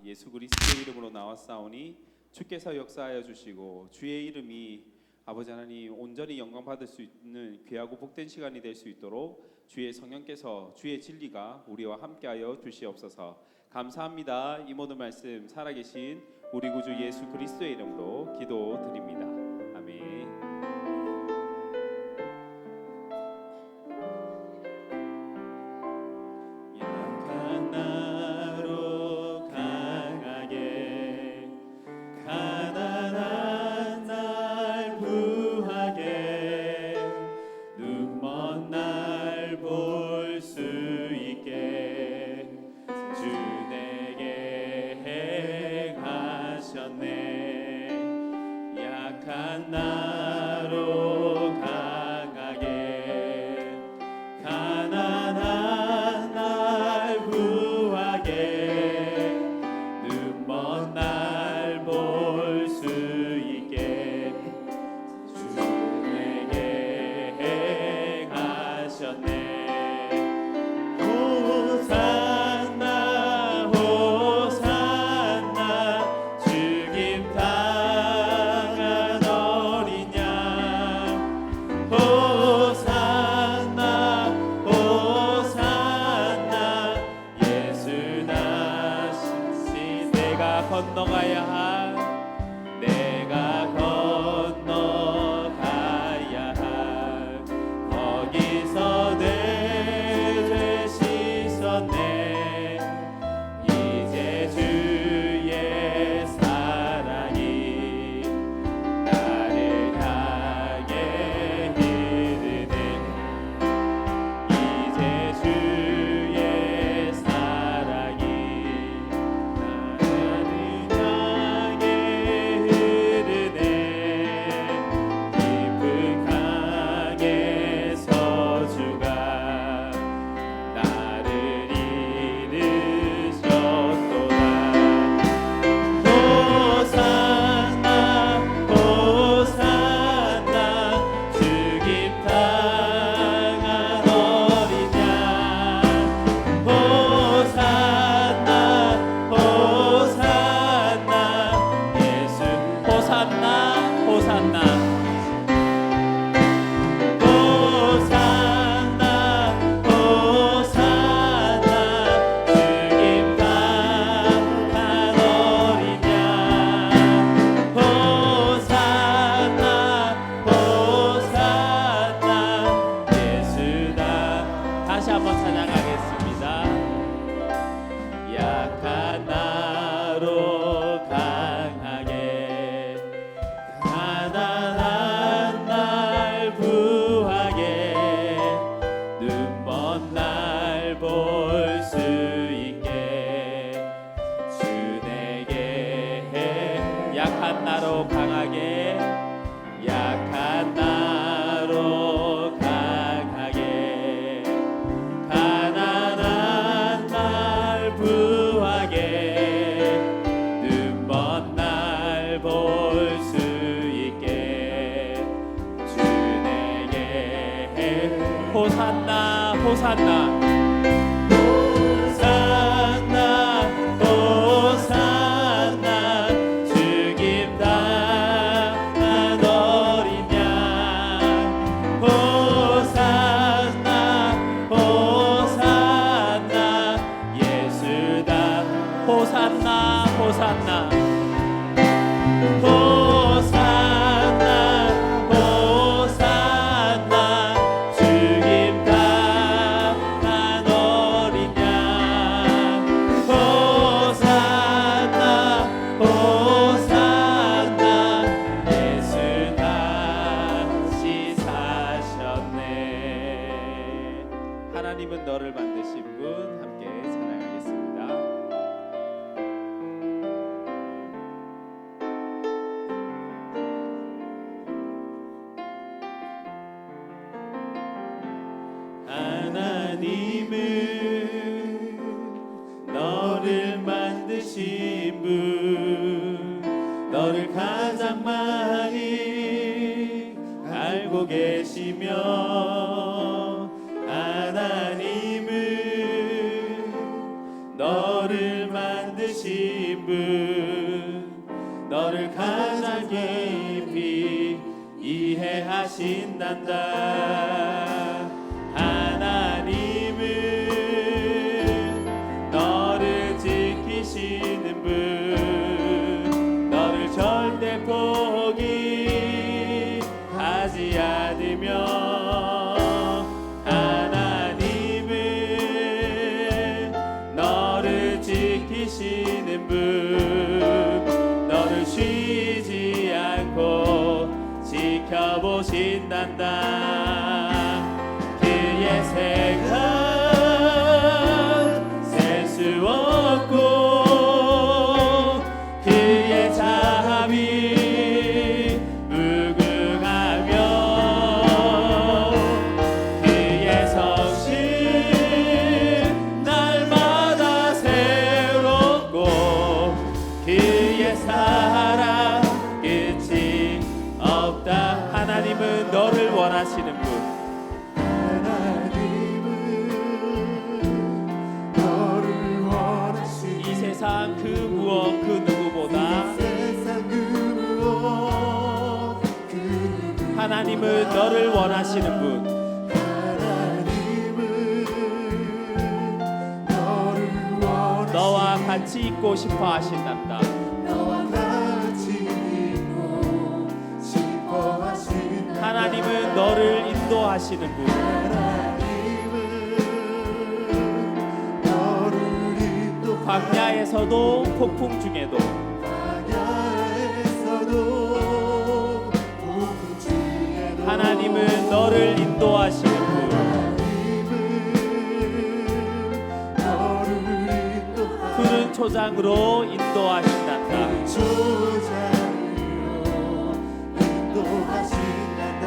예수 그리스도의 이름으로 나왔사오니 주께서 역사하여 주시고 주의 이름이 아버지 하나님 온전히 영광 받을 수 있는 귀하고 복된 시간이 될 수 있도록 주의 성령께서 주의 진리가 우리와 함께하여 주시옵소서. 감사합니다. 이 모든 말씀 살아계신 우리 구주 예수 그리스도의 이름으로 기도드립니다. 아멘. 약한 나로 강하게 가난한 날 부하게 눈먼 날 볼 수 있게 주 내게 행하셨네. 약한 나로 강하게 가난한 날 구하게 눈먼 날 볼 수 있게 주 내게 행하셨네. 호산나 호산나 죽임 당한 어린 양 호산나 호산나 예수 다시 내가 건너가야 할 내가 건너가야 할 거기서 내 죄 씻었네. 이제 주의 사랑이 나를 향해 이르네. 이제 주의 사랑이 나를 향해 이르네. 깊은 강에서 주가 나를 이르셨도다. 호산나 호산나 죽임 당한 어린 양 호산나 호산나 예수 호산나 호산나 호산나 호산나 죽임 당한 어린 양 호산나 호산나 예수다. 다시 한번 찬양하겠습니다. 약한 나로 강하게 가난한 날 부하게 눈먼 날 볼 수 있게 주 내게 약한 나로 강하게 약한 나로 강하게 가난한 날 부하게 눈먼 날 볼 수 있게 주 내게 호산나 호산나 호산나 호산나 죽임 당한 어린 양 호산나 호산나 예수다. 호산나 호산나 호산나 호산나 죽임 당한 어린 양 호산나 호산나 예수 다시 사셨네. 하나님은 너를 만드신 분 함께 찬양하겠습니다. 하나님은 너를 만드신 분 너를 가장 많이 알고 계시며 하나님은 너를 만드신 계신 분 너를 가장 깊이 이해하신단다. 하나님은 너를 지키시는 분 너를 절대 포기하지 않으며 지키시는 분 너를 쉬지 않고 지켜보신단다. 그의 생각 셀 수 없고 그의 자비 무궁하며 그의 성실 날마다 그의 사랑 끝이 없다. 하나님은 너를 원하시는 분 하나님은 너를 원하시는 이 세상 그 무엇 그 누구보다 세상 그 무엇 그 누구 하나님은 너를 원하시는 분 하나님은 너를 원하시는 너와 같이 있고 싶어 하신단다. 너와 같이 있고 싶어 하신다. 하나님은 너를 인도하시는 분 하나님은 너를 인도하시는 광야에서도 폭풍 중에도 광야에서도 폭풍 중에도 하나님은 너를 인도하시는 분 푸른 초장으로 인도하신단다. 초장으로 인도하신단다.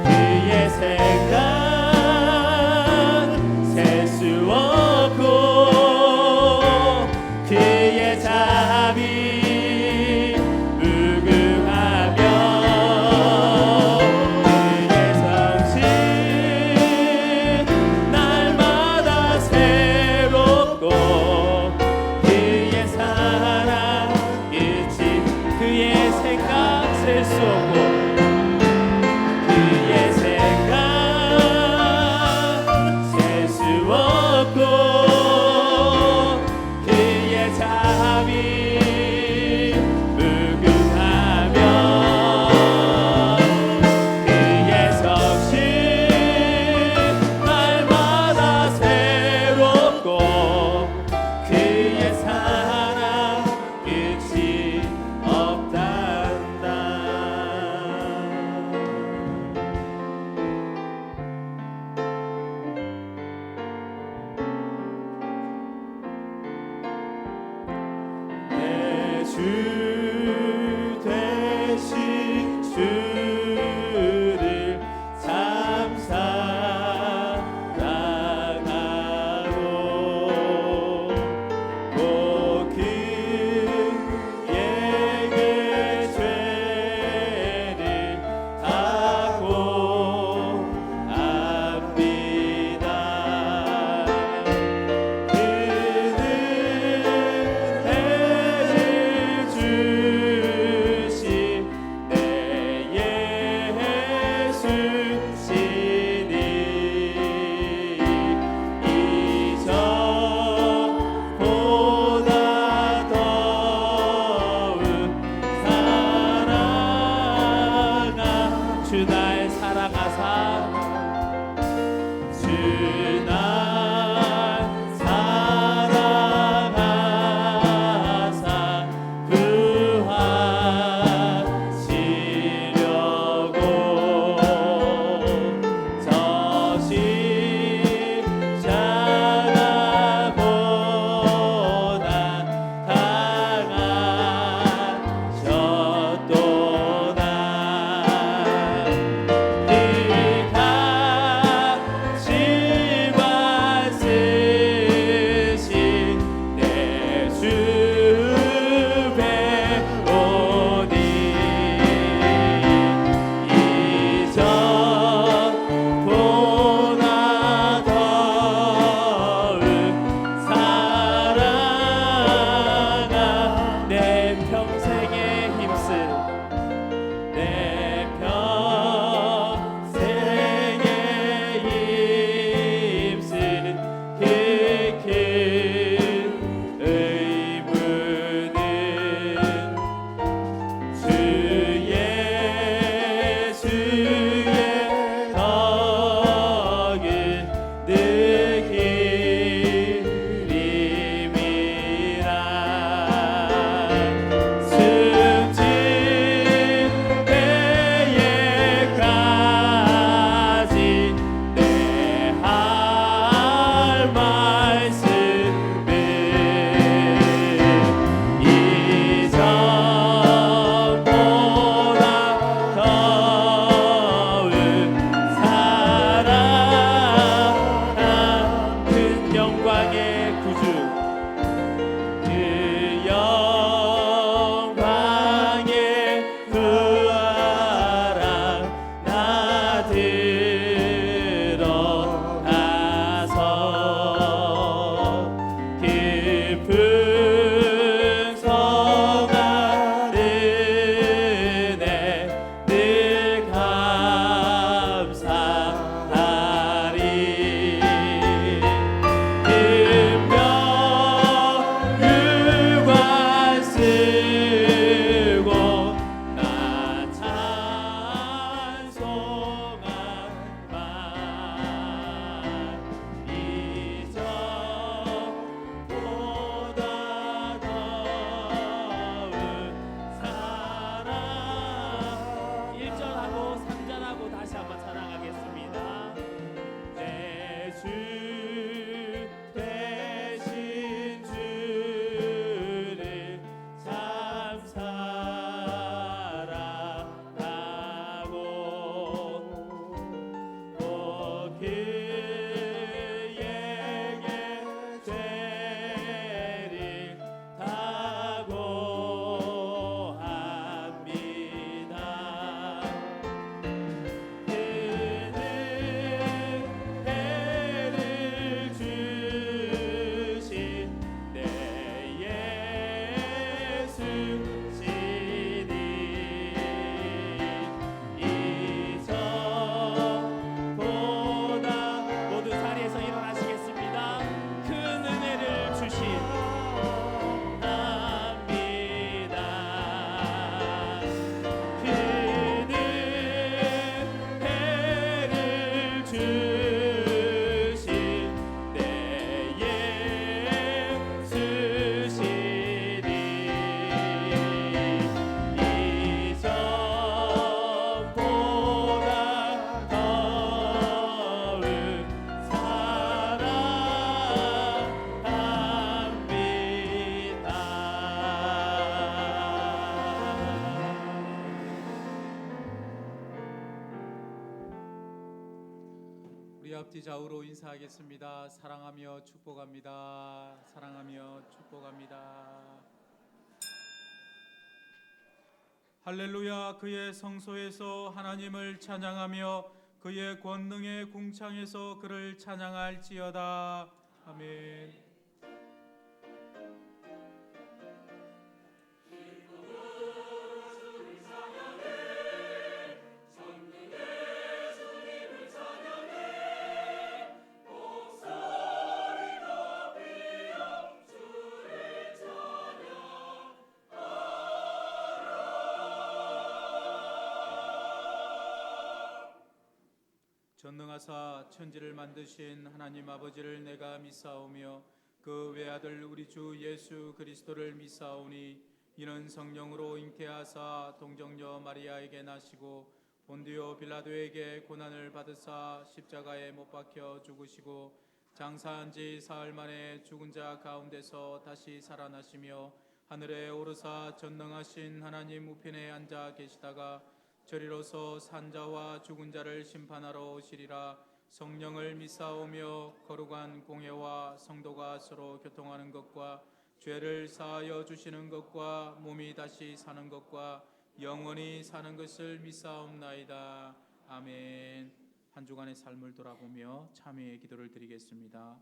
그의 생각 셀 수 없고 그의 자비 무궁하며 그의 성실 날마다 새롭고 그의 사랑 끝이 그의 생각 셀 수 없고 그의 생각 셀 수 없고 그의 자비 무궁하며 그의 성실 날마다 새롭고 그의 사랑 끝이 없단다. 내 주 되신 주를 참 사랑하고 꼭 그에게 죄를 하고 압니다. 그는 해를 주시고 깊은 성한 은혜 늘 감사하리. 은명 유관 쓰고 나 찬송한 말 이전보다 더운 사랑. 1절하고 3절하고 다시 한번 찬양하겠습니다. 내 주 대신 주를 참 사랑하고 또 그에게 죄를 다고 합니다. 그는 해를 주신 내 예수시니 이전보다 모두 자리에서 일어나시겠습니다. 큰 은혜를 주신 합니다. 그는 해를 주신 내 예수시니 이전보다 더운 우리 앞뒤 좌우로 인사하겠습니다. 사랑하며 축복합니다. 사랑하며 축복합니다. 할렐루야. 그의 성소에서 하나님을 찬양하며 그의 권능의 궁창에서 그를 찬양할지어다. 아멘. 전능하사 천지를 만드신 하나님 아버지를 내가 믿사오며 그 외아들 우리 주 예수 그리스도를 믿사오니 이는 성령으로 잉태하사 동정녀 마리아에게 나시고 본디오 빌라도에게 고난을 받으사 십자가에 못 박혀 죽으시고 장사한 지 사흘 만에 죽은 자 가운데서 다시 살아나시며 하늘에 오르사 전능하신 하나님 우편에 앉아 계시다가 저리로서 산자와 죽은 자를 심판하러 오시리라. 성령을 믿사오며 거룩한 공예와 성도가 서로 교통하는 것과 죄를 사하여 주시는 것과 몸이 다시 사는 것과 영원히 사는 것을 믿사옵나이다. 아멘. 한 주간의 삶을 돌아보며 참회의 기도를 드리겠습니다.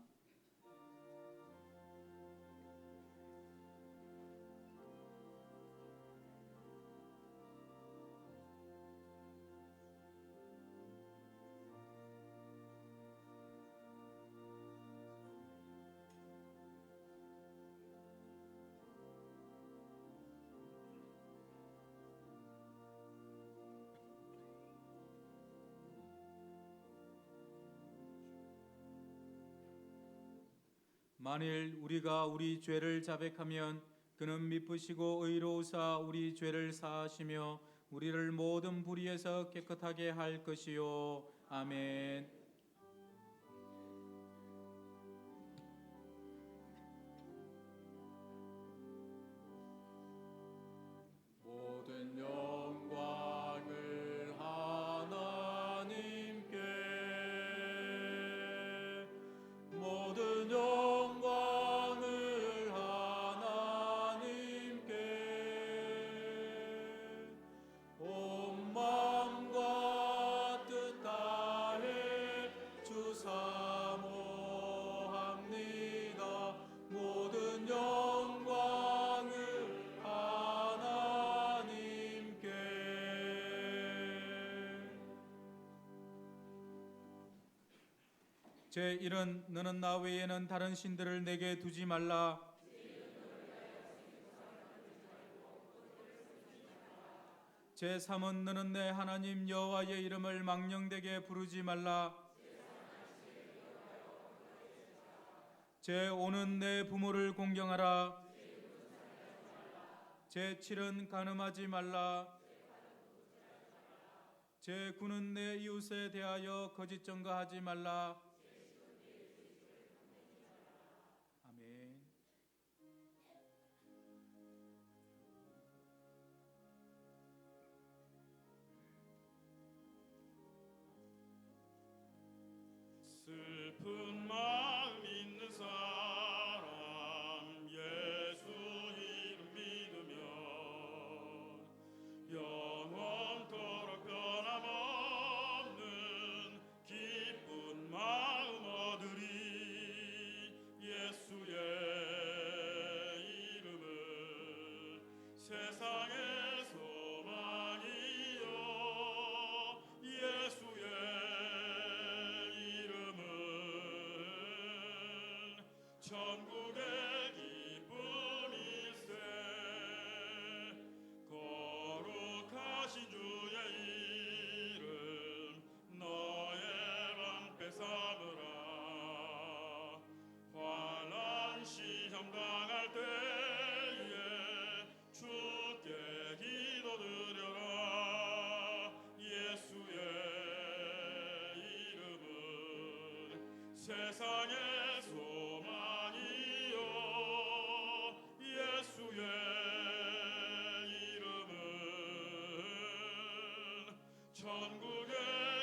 만일 우리가 우리 죄를 자백하면 그는 미쁘시고 의로우사 우리 죄를 사하시며 우리를 모든 불의에서 깨끗하게 할 것이요. 아멘. 모든 영광을 하나님께, 모든 영광을 하나님께, 온 마음과 뜻 다해 제1은 너는 나 외에는 다른 신들을 내게 두지 말라. 제3은 너는 내 하나님 여호와의 이름을 망령되게 부르지 말라. 제5는 내 부모를 공경하라. 제7은 간음하지 말라. 제9는 내 이웃에 대하여 거짓 증거하지 말라. 아멘. 슬픈 마음 있는 사람 예수 이름 믿으면 영원토록 변함없는 기쁜 마음 얻으리. 예수의 이름은 세상의 소망이요 예수의 천국의 기쁨일세. 거룩하신 주의 이름 너의 방패 삼으라. 환난 시험 당할 때에 주께 기도드려라. 예수의 이름은 세상의 소망이요 예수의 이름은 천국의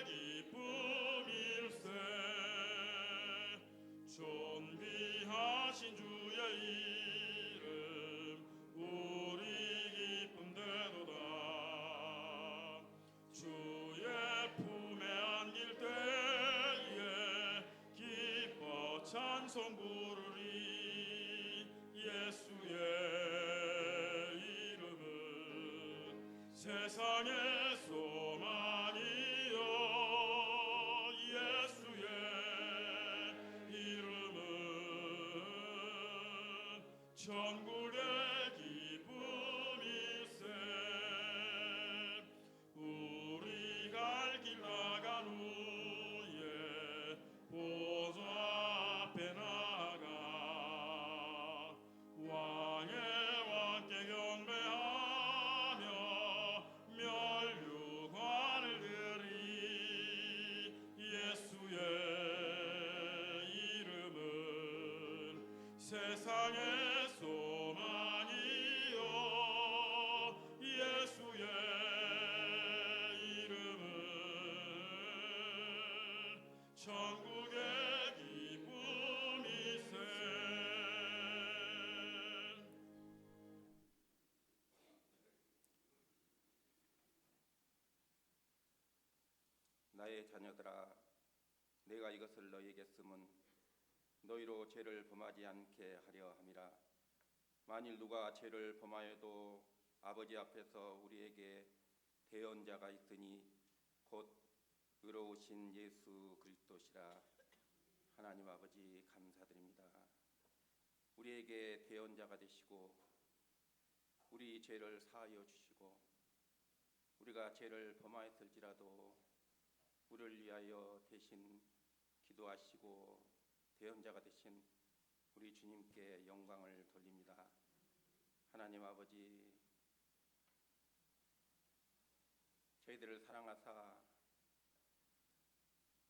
기쁨일세. 존귀하신 주의 이름 우리 기쁨 되도다. 주의 품에 안길 때에 기뻐 찬송 부르리. 예수의 이름은 세상의 소망이요 예수의 이름은 천국의 기쁨일세. 우리 갈 길 나간 후에 보좌 앞에 나가 왕의 왕께 경배하며 멸류관을 드리. 예수의 이름은 세상의 소망이요 예수의 이름은 천국의 기쁨이세. 나의 자녀들아, 내가 이것을 너희에게 쓰면 너희로 죄를 범하지 않게 하려 함이라. 만일 누가 죄를 범하여도 아버지 앞에서 우리에게 대언자가 있으니 곧 의로우신 예수 그리스도시라. 하나님 아버지 감사드립니다. 우리에게 대언자가 되시고 우리 죄를 사하여 주시고 우리가 죄를 범하였을지라도 우리를 위하여 대신 기도하시고 대언자가 되신 우리 주님께 영광을 돌립니다. 하나님 아버지, 저희들을 사랑하사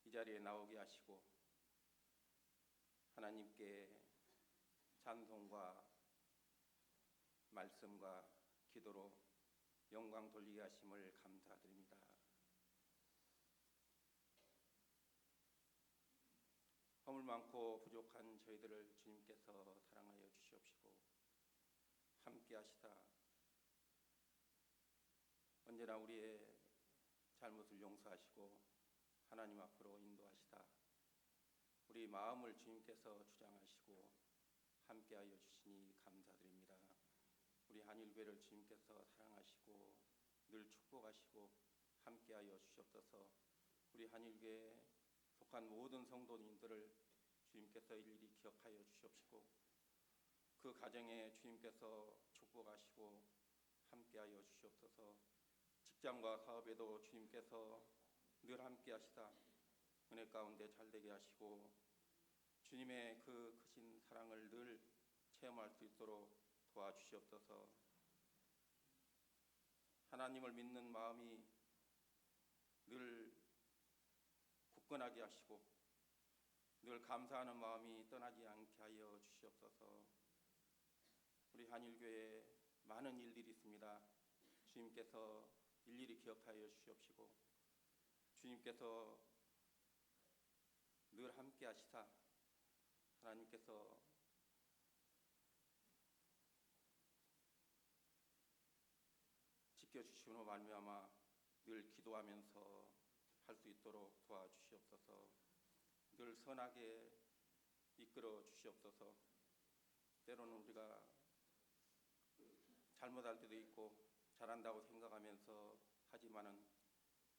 이 자리에 나오게 하시고 하나님께 찬송과 말씀과 기도로 영광 돌리게 하심을 감사드립니다. 허물 많고 부족한 저희들을 주님께서 사랑하여 주시옵시고 함께 하시다 언제나 우리의 잘못을 용서하시고 하나님 앞으로 인도하시다 우리 마음을 주님께서 주장하시고 함께하여 주시니 감사드립니다. 우리 한일교회를 주님께서 사랑하시고 늘 축복하시고 함께하여 주시옵소서. 우리 한일교회 속한 모든 성도님들을 주님께서 일일이 기억하여 주시옵시고 그 가정에 주님께서 축복하시고 함께하여 주시옵소서. 직장과 사업에도 주님께서 늘 함께하시다 은혜 가운데 잘되게 하시고 주님의 그 크신 사랑을 늘 체험할 수 있도록 도와주시옵소서. 하나님을 믿는 마음이 늘 굳건하게 하시고 늘 감사하는 마음이 떠나지 않게 하여 주시옵소서. 우리 한일교회에 많은 일들이 있습니다. 주님께서 일일이 기억하여 주시옵시고 주님께서 늘 함께 하시사 하나님께서 지켜주시므로 말미암아 늘 기도하면서 할 수 있도록 도와주시옵소서. 늘 선하게 이끌어 주시옵소서. 때로는 우리가 잘못할 때도 있고 잘한다고 생각하면서 하지만은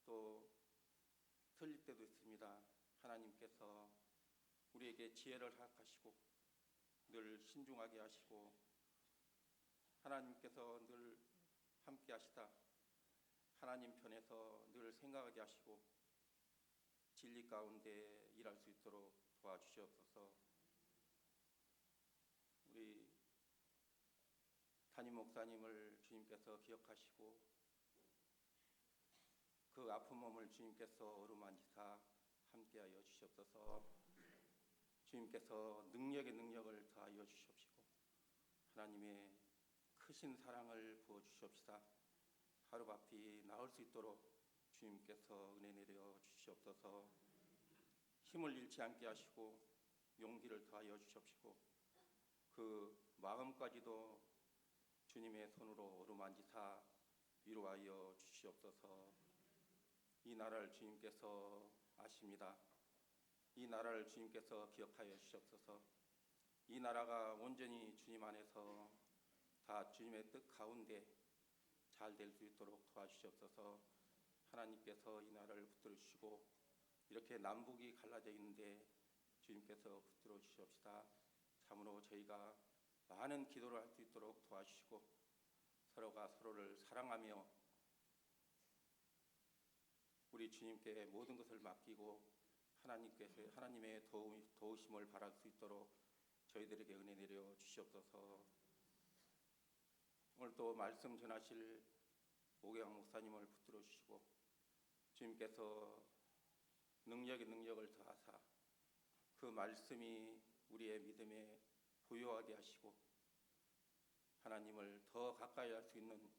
또 틀릴 때도 있습니다. 하나님께서 우리에게 지혜를 허락하시고 늘 신중하게 하시고 하나님께서 늘 함께 하시다 하나님 편에서 늘 생각하게 하시고 진리 가운데 일할 수 있도록 도와주시옵소서. 우리 담임 목사님을 주님께서 기억하시고 그 아픈 몸을 주님께서 어루만지사 함께하여 주시옵소서. 주님께서 능력의 능력을 더하여 주시옵시고 하나님의 크신 사랑을 부어 주시옵시다. 하루바피 나을 수 있도록 주님께서 은혜 내려 주시옵소서. 힘을 잃지 않게 하시고 용기를 더하여 주시옵시고 그 마음까지도 주님의 손으로 어루만지사 위로하여 주시옵소서. 이 나라를 주님께서 아십니다. 이 나라를 주님께서 기억하여 주시옵소서. 이 나라가 온전히 주님 안에서 다 주님의 뜻 가운데 잘 될 수 있도록 도와주시옵소서. 하나님께서 이 나라를 붙들어 주시고 이렇게 남북이 갈라져 있는데 주님께서 붙들어 주시옵시다. 참으로 저희가 많은 기도를 할 수 있도록 도와주시고 서로가 서로를 사랑하며 우리 주님께 모든 것을 맡기고 하나님께서 하나님의 도우심을 바랄 수 있도록 저희들에게 은혜 내려 주시옵소서. 오늘 또 말씀 전하실 오경학 목사님을 붙들어 주시고 주님께서 능력의 능력을 더하사 그 말씀이 우리의 믿음에 부요하게 하시고 하나님을 더 가까이 할 수 있는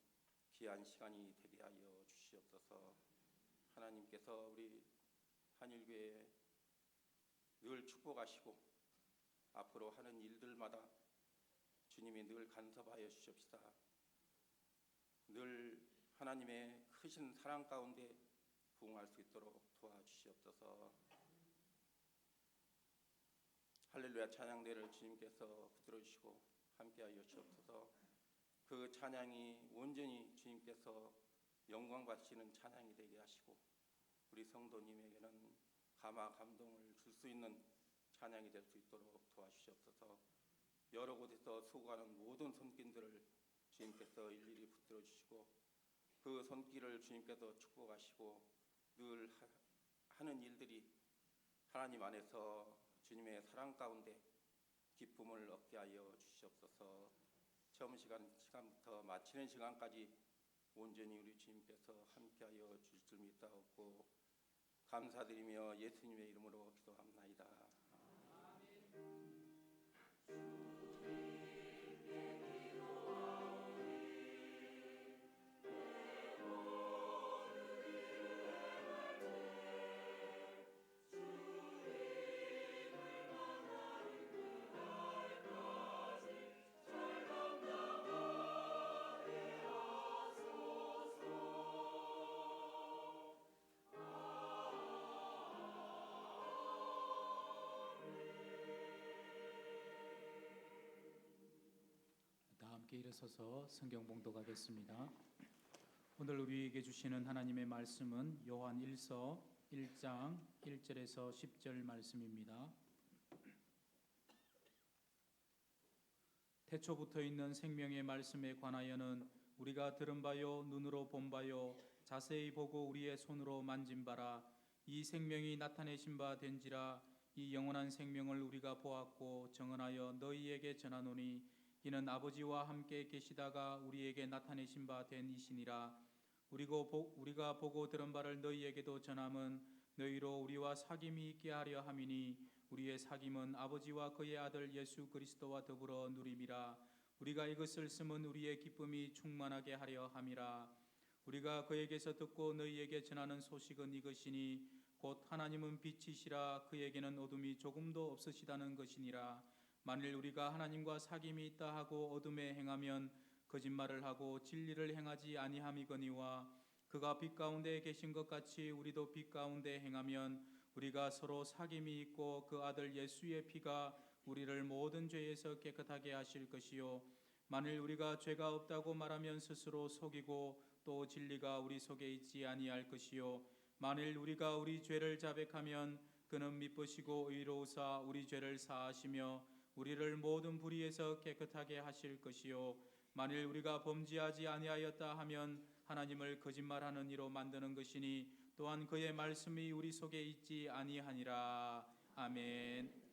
귀한 시간이 되게 하여 주시옵소서. 하나님께서 우리 한일교회에 늘 축복하시고 앞으로 하는 일들마다 주님이 늘 간섭하여 주시옵시다. 늘 하나님의 크신 사랑 가운데 부응할 수 있도록 도와주시옵소서. 할렐루야 찬양대를 주님께서 붙들어 주시고 함께하여 주옵소서. 그 찬양이 온전히 주님께서 영광 받으시는 찬양이 되게 하시고 우리 성도님에게는 감화 감동을 줄 수 있는 찬양이 될 수 있도록 도와주시옵소서. 여러 곳에서 수고하는 모든 손길들을 주님께서 일일이 붙들어 주시고 그 손길을 주님께서 축복하시고 늘 하는 일들이 하나님 안에서 주님의 사랑 가운데 기쁨을 얻게 하여 주시옵소서. 처음 시간부터 마치는 시간까지 온전히 우리 주님께서 함께하여 주실 줄 믿사옵고 감사드리며 예수님의 이름으로 기도합나이다. 다 함께 일어서서 성경 봉독하겠습니다. 오늘 우리에게 주시는 하나님의 말씀은 요한 1서 1장 1절에서 10절 말씀입니다. 태초부터 있는 생명의 말씀에 관하여는 우리가 들은 바요 눈으로 본 바요 자세히 보고 우리의 손으로 만진 바라. 이 생명이 나타내신 바 된지라. 이 영원한 생명을 우리가 보았고 정언하여 너희에게 전하노니 이는 아버지와 함께 계시다가 우리에게 나타내신 바 된 이시니라. 우리가 보고 들은 바를 너희에게도 전함은 너희로 우리와 사귐이 있게 하려 함이니 우리의 사귐은 아버지와 그의 아들 예수 그리스도와 더불어 누림이라. 우리가 이것을 쓰면 우리의 기쁨이 충만하게 하려 함이라. 우리가 그에게서 듣고 너희에게 전하는 소식은 이것이니 곧 하나님은 빛이시라. 그에게는 어둠이 조금도 없으시다는 것이니라. 만일 우리가 하나님과 사귐이 있다 하고 어둠에 행하면 거짓말을 하고 진리를 행하지 아니함이거니와 그가 빛 가운데 계신 것 같이 우리도 빛 가운데 행하면 우리가 서로 사귐이 있고 그 아들 예수의 피가 우리를 모든 죄에서 깨끗하게 하실 것이요 만일 우리가 죄가 없다고 말하면 스스로 속이고 또 진리가 우리 속에 있지 아니할 것이요 만일 우리가 우리 죄를 자백하면 그는 미쁘시고 의로우사 우리 죄를 사하시며 우리를 모든 불의에서 깨끗하게 하실 것이요 만일 우리가 범죄하지 아니하였다 하면 하나님을 거짓말하는 이로 만드는 것이니 또한 그의 말씀이 우리 속에 있지 아니하니라. 아멘.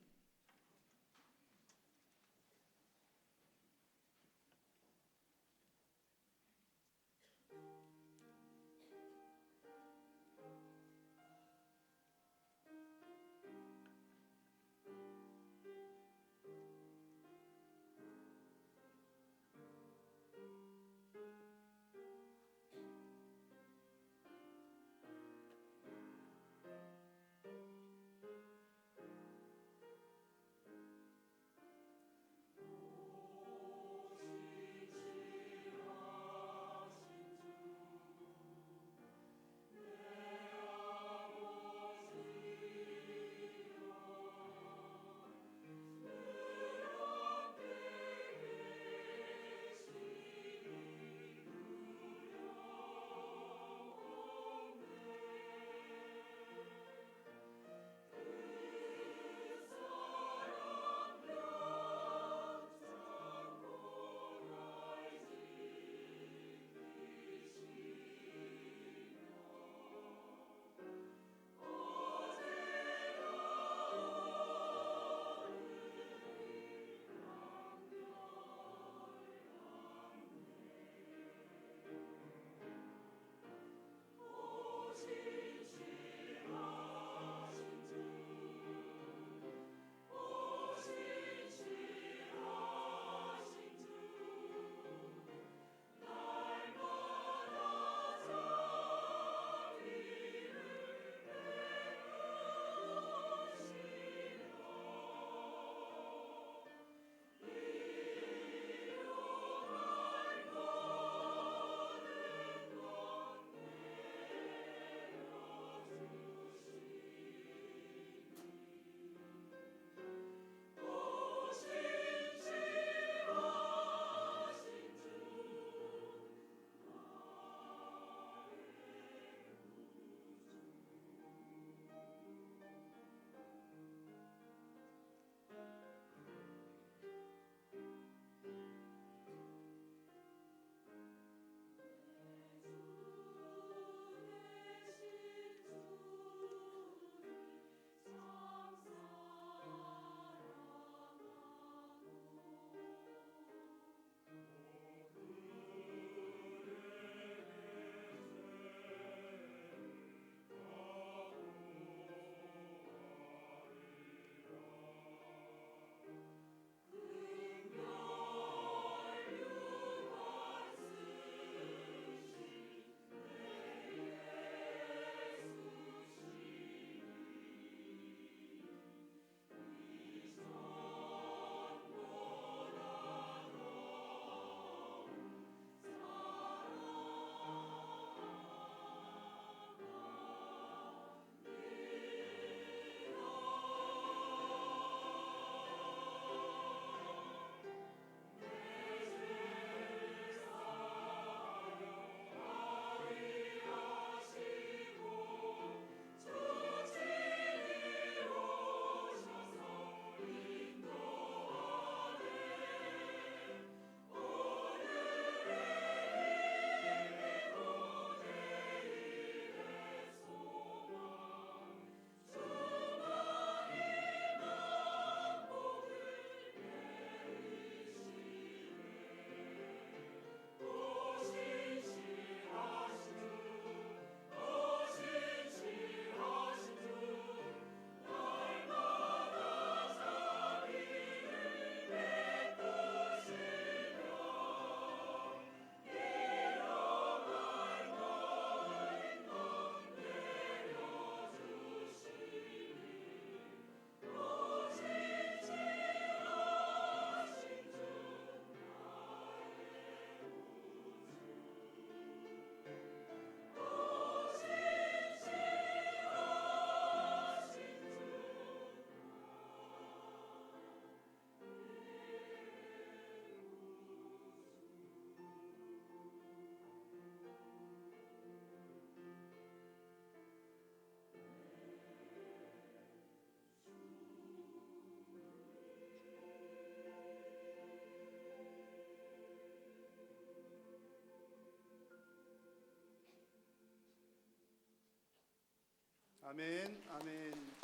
아멘, 아멘.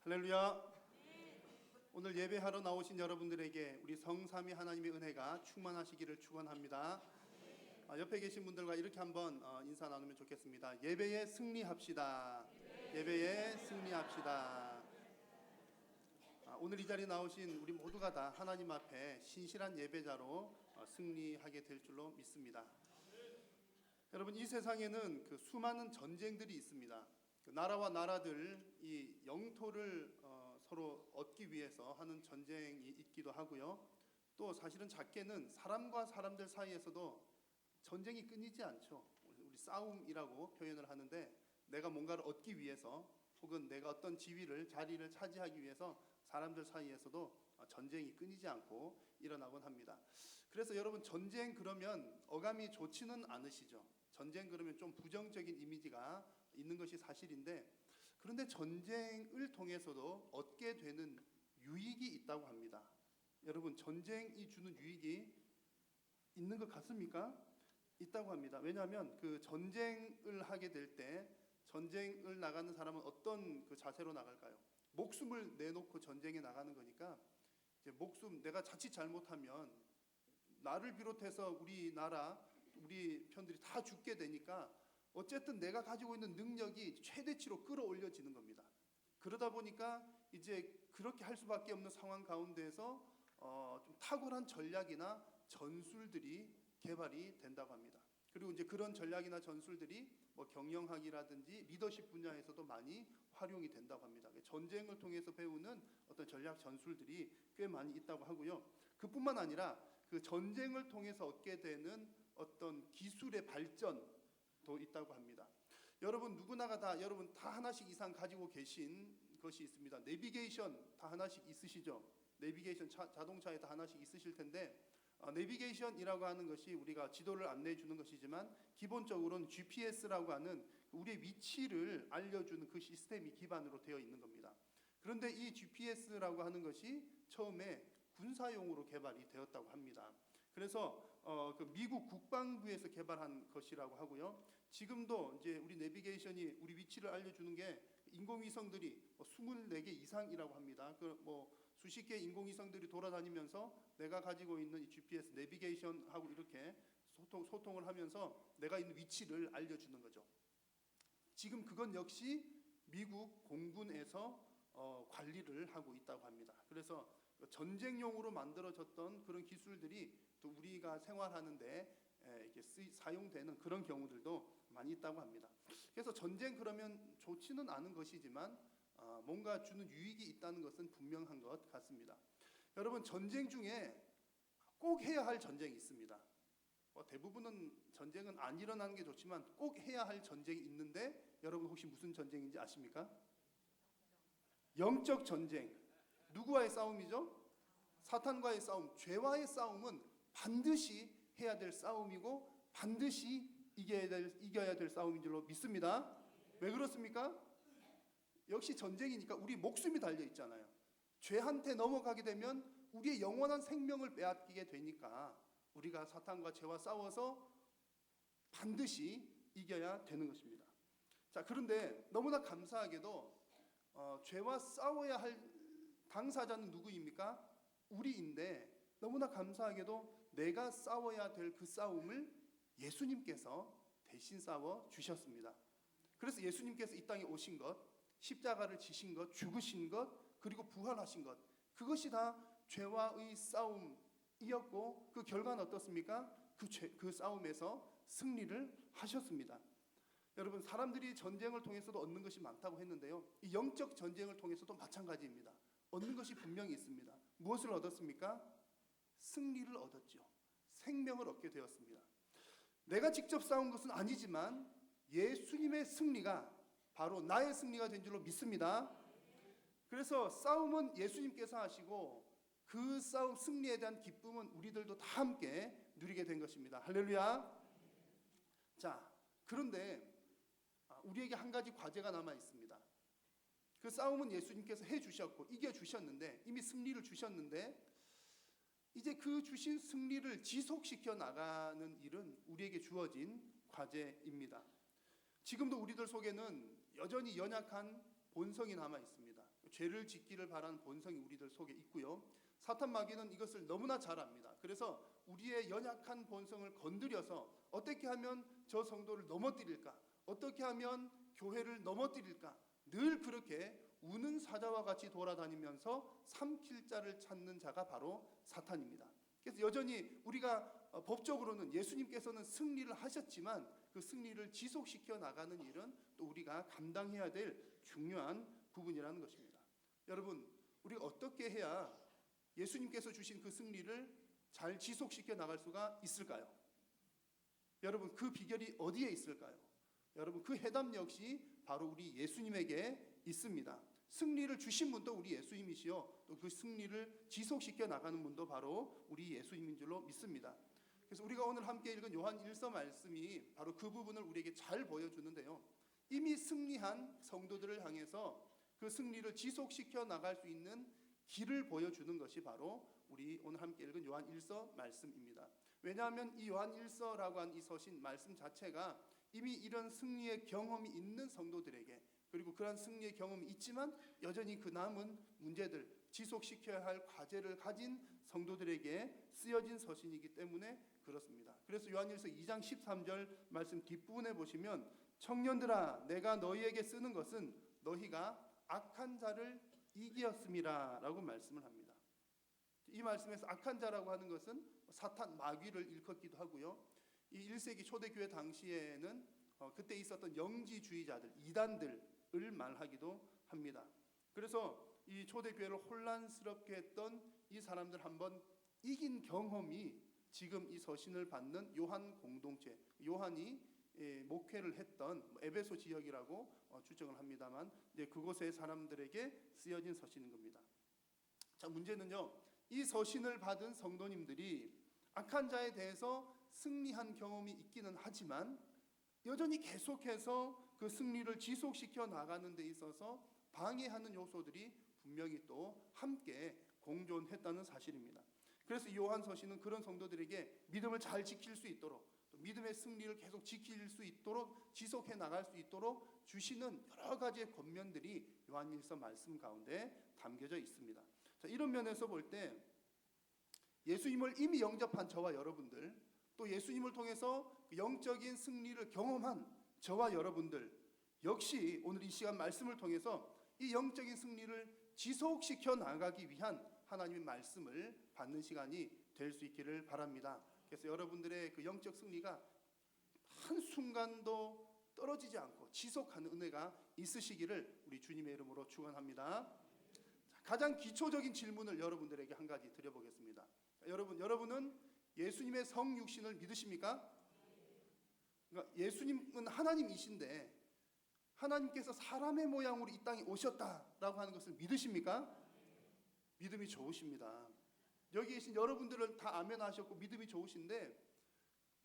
할렐루야. 오늘 예배하러 나오신 여러분들에게 우리 성삼위 하나님의 은혜가 충만하시기를 축원합니다. 옆에 계신 분들과 이렇게 한번 인사 나누면 좋겠습니다. 예배에 승리합시다. 예배에 승리합시다. 오늘 이 자리에 나오신 우리 모두가 다 하나님 앞에 신실한 예배자로 승리하게 될 줄로 믿습니다. 여러분, 이 세상에는 그 수많은 전쟁들이 있습니다. 그 나라와 나라들 이 영토를 서로 얻기 위해서 하는 전쟁이 있기도 하고요. 또 사실은 작게는 사람과 사람들 사이에서도 전쟁이 끊이지 않죠. 우리 싸움이라고 표현을 하는데, 내가 뭔가를 얻기 위해서 혹은 내가 어떤 지위를, 자리를 차지하기 위해서 사람들 사이에서도 전쟁이 끊이지 않고 일어나곤 합니다. 그래서 여러분, 전쟁 그러면 어감이 좋지는 않으시죠. 전쟁 그러면 좀 부정적인 이미지가 있는 것이 사실인데, 그런데 전쟁을 통해서도 얻게 되는 유익이 있다고 합니다. 여러분, 전쟁이 주는 유익이 있는 것 같습니까? 있다고 합니다. 왜냐하면 그 전쟁을 하게 될 때 전쟁을 나가는 사람은 어떤 그 자세로 나갈까요? 목숨을 내놓고 전쟁에 나가는 거니까, 이제 목숨, 내가 자칫 잘못하면 나를 비롯해서 우리 나라, 우리 편들이 다 죽게 되니까 어쨌든 내가 가지고 있는 능력이 최대치로 끌어올려지는 겁니다. 그러다 보니까 이제 그렇게 할 수밖에 없는 상황 가운데에서 좀 탁월한 전략이나 전술들이 개발이 된다고 합니다. 그리고 이제 그런 전략이나 전술들이 뭐 경영학이라든지 리더십 분야에서도 많이 활용이 된다고 합니다. 전쟁을 통해서 배우는 어떤 전략 전술들이 꽤 많이 있다고 하고요. 그뿐만 아니라 그 전쟁을 통해서 얻게 되는 어떤 기술의 발전도 있다고 합니다. 여러분 누구나가 다, 여러분 다 하나씩 이상 가지고 계신 것이 있습니다. 내비게이션 다 하나씩 있으시죠? 내비게이션 자동차에 다 하나씩 있으실 텐데, 내비게이션이라고 하는 것이 우리가 지도를 안내해 주는 것이지만 기본적으로는 GPS라고 하는 우리의 위치를 알려주는 그 시스템이 기반으로 되어 있는 겁니다. 그런데 이 GPS라고 하는 것이 처음에 군사용으로 개발이 되었다고 합니다. 그래서 그 미국 국방부에서 개발한 것이라고 하고요. 지금도 이제 우리 내비게이션이 우리 위치를 알려주는 게 인공위성들이 24개 이상이라고 합니다. 그 수십 개의 인공위성들이 돌아다니면서 내가 가지고 있는 이 GPS 내비게이션하고 이렇게 소통을 하면서 내가 있는 위치를 알려주는 거죠. 지금 그건 역시 미국 공군에서 관리를 하고 있다고 합니다. 그래서 전쟁용으로 만들어졌던 그런 기술들이 또 우리가 생활하는데 이렇게 사용되는 그런 경우들도 많이 있다고 합니다. 그래서 전쟁 그러면 좋지는 않은 것이지만 뭔가 주는 유익이 있다는 것은 분명한 것 같습니다. 여러분, 전쟁 중에 꼭 해야 할 전쟁이 있습니다. 대부분은 전쟁은 안 일어나는 게 좋지만 꼭 해야 할 전쟁이 있는데, 여러분 혹시 무슨 전쟁인지 아십니까? 영적 전쟁. 누구와의 싸움이죠? 사탄과의 싸움, 죄와의 싸움은 반드시 해야 될 싸움이고 반드시 이겨야 될 싸움인 줄로 믿습니다. 왜 그렇습니까? 역시 전쟁이니까 우리 목숨이 달려 있잖아요. 죄한테 넘어가게 되면 우리의 영원한 생명을 빼앗기게 되니까 우리가 사탄과 죄와 싸워서 반드시 이겨야 되는 것입니다. 자, 그런데 너무나 감사하게도 죄와 싸워야 할 당사자는 누구입니까? 우리인데, 너무나 감사하게도 내가 싸워야 될 그 싸움을 예수님께서 대신 싸워 주셨습니다. 그래서 예수님께서 이 땅에 오신 것, 십자가를 지신 것, 죽으신 것, 그리고 부활하신 것, 그것이 다 죄와의 싸움이었고 그 결과는 어떻습니까? 그 싸움에서 승리를 하셨습니다. 여러분, 사람들이 전쟁을 통해서도 얻는 것이 많다고 했는데요, 이 영적 전쟁을 통해서도 마찬가지입니다. 얻는 것이 분명히 있습니다. 무엇을 얻었습니까? 승리를 얻었죠. 생명을 얻게 되었습니다. 내가 직접 싸운 것은 아니지만 예수님의 승리가 바로 나의 승리가 된 줄로 믿습니다. 그래서 싸움은 예수님께서 하시고 그 싸움 승리에 대한 기쁨은 우리들도 다 함께 누리게 된 것입니다. 할렐루야. 자, 그런데 우리에게 한 가지 과제가 남아 있습니다. 그 싸움은 예수님께서 해주셨고 이겨주셨는데, 이미 승리를 주셨는데, 이제 그 주신 승리를 지속시켜 나가는 일은 우리에게 주어진 과제입니다. 지금도 우리들 속에는 여전히 연약한 본성이 남아 있습니다. 죄를 짓기를 바라는 본성이 우리들 속에 있고요. 사탄 마귀는 이것을 너무나 잘 압니다. 그래서 우리의 연약한 본성을 건드려서 어떻게 하면 저 성도를 넘어뜨릴까? 어떻게 하면 교회를 넘어뜨릴까? 늘 그렇게 우는 사자와 같이 돌아다니면서 삼킬 자를 찾는 자가 바로 사탄입니다. 그래서 여전히 우리가 법적으로는 예수님께서는 승리를 하셨지만 그 승리를 지속시켜 나가는 일은 또 우리가 감당해야 될 중요한 부분이라는 것입니다. 여러분, 우리가 어떻게 해야 예수님께서 주신 그 승리를 잘 지속시켜 나갈 수가 있을까요? 여러분, 그 비결이 어디에 있을까요? 여러분, 그 해답 역시 바로 우리 예수님에게 있습니다. 승리를 주신 분도 우리 예수님이시요, 또 그 승리를 지속시켜 나가는 분도 바로 우리 예수님인 줄로 믿습니다. 그래서 우리가 오늘 함께 읽은 요한 1서 말씀이 바로 그 부분을 우리에게 잘 보여주는데요. 이미 승리한 성도들을 향해서 그 승리를 지속시켜 나갈 수 있는 길을 보여주는 것이 바로 우리 오늘 함께 읽은 요한 1서 말씀입니다. 왜냐하면 이 요한 1서라고 한 이 서신 말씀 자체가 이미 이런 승리의 경험이 있는 성도들에게, 그리고 그러한 승리의 경험이 있지만 여전히 그 남은 문제들, 지속시켜야 할 과제를 가진 성도들에게 쓰여진 서신이기 때문에 그렇습니다. 그래서 요한일서 2장 13절 말씀 뒷부분에 보시면 청년들아 내가 너희에게 쓰는 것은 너희가 악한 자를 이기었음이라 라고 말씀을 합니다. 이 말씀에서 악한 자라고 하는 것은 사탄 마귀를 일컫기도 하고요. 이 1세기 초대교회 당시에는 그때 있었던 영지주의자들, 이단들을 말하기도 합니다. 그래서 이 초대교회를 혼란스럽게 했던 이 사람들 한번 이긴 경험이 지금 이 서신을 받는 요한 공동체, 요한이 목회를 했던 에베소 지역이라고 추정을 합니다만 그곳의 사람들에게 쓰여진 서신인 겁니다. 자, 문제는요, 이 서신을 받은 성도님들이 악한 자에 대해서 승리한 경험이 있기는 하지만 여전히 계속해서 그 승리를 지속시켜 나가는 데 있어서 방해하는 요소들이 분명히 또 함께 공존했다는 사실입니다. 그래서 요한 서신은 그런 성도들에게 믿음을 잘 지킬 수 있도록, 또 믿음의 승리를 계속 지킬 수 있도록, 지속해 나갈 수 있도록 주시는 여러 가지의 권면들이 요한일서 말씀 가운데 담겨져 있습니다. 자, 이런 면에서 볼 때 예수님을 이미 영접한 저와 여러분들, 또 예수님을 통해서 영적인 승리를 경험한 저와 여러분들 역시 오늘 이 시간 말씀을 통해서 이 영적인 승리를 지속시켜 나가기 위한 하나님의 말씀을 받는 시간이 될 수 있기를 바랍니다. 그래서 여러분들의 그 영적 승리가 한순간도 떨어지지 않고 지속하는 은혜가 있으시기를 우리 주님의 이름으로 축원합니다. 가장 기초적인 질문을 여러분들에게 한 가지 드려보겠습니다. 여러분은 예수님의 성육신을 믿으십니까? 그러니까 예수님은 하나님이신데 하나님께서 사람의 모양으로 이 땅에 오셨다라고 하는 것을 믿으십니까? 믿음이 좋으십니다. 여기 계신 여러분들은 다 아멘 하셨고 믿음이 좋으신데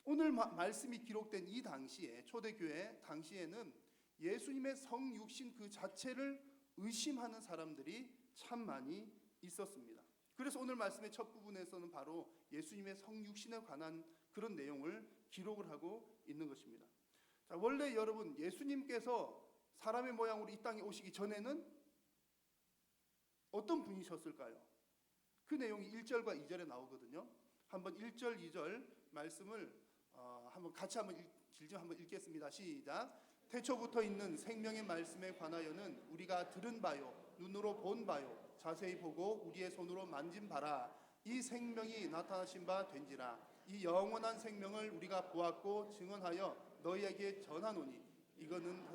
오늘 말씀이 기록된 이 당시에 초대교회 당시에는 예수님의 성육신 그 자체를 의심하는 사람들이 참 많이 있었습니다. 그래서 오늘 말씀의 첫 부분에서는 바로 예수님의 성육신에 관한 그런 내용을 기록을 하고 있는 것입니다. 자, 원래 여러분 예수님께서 사람의 모양으로 이 땅에 오시기 전에는 어떤 분이셨을까요? 그 내용이 1절과 2절에 나오거든요. 한번 1절, 2절 말씀을 같이 길좀 한번 읽겠습니다. 시작. 태초부터 있는 생명의 말씀에 관하여는 우리가 들은 바요, 눈으로 본 바요, 자세히 보고 우리의 손으로 만진 바라. 이 생명이 나타나신 바 된지라. 이 영원한 생명을 우리가 보았고 증언하여 너희에게 전하노니 이거는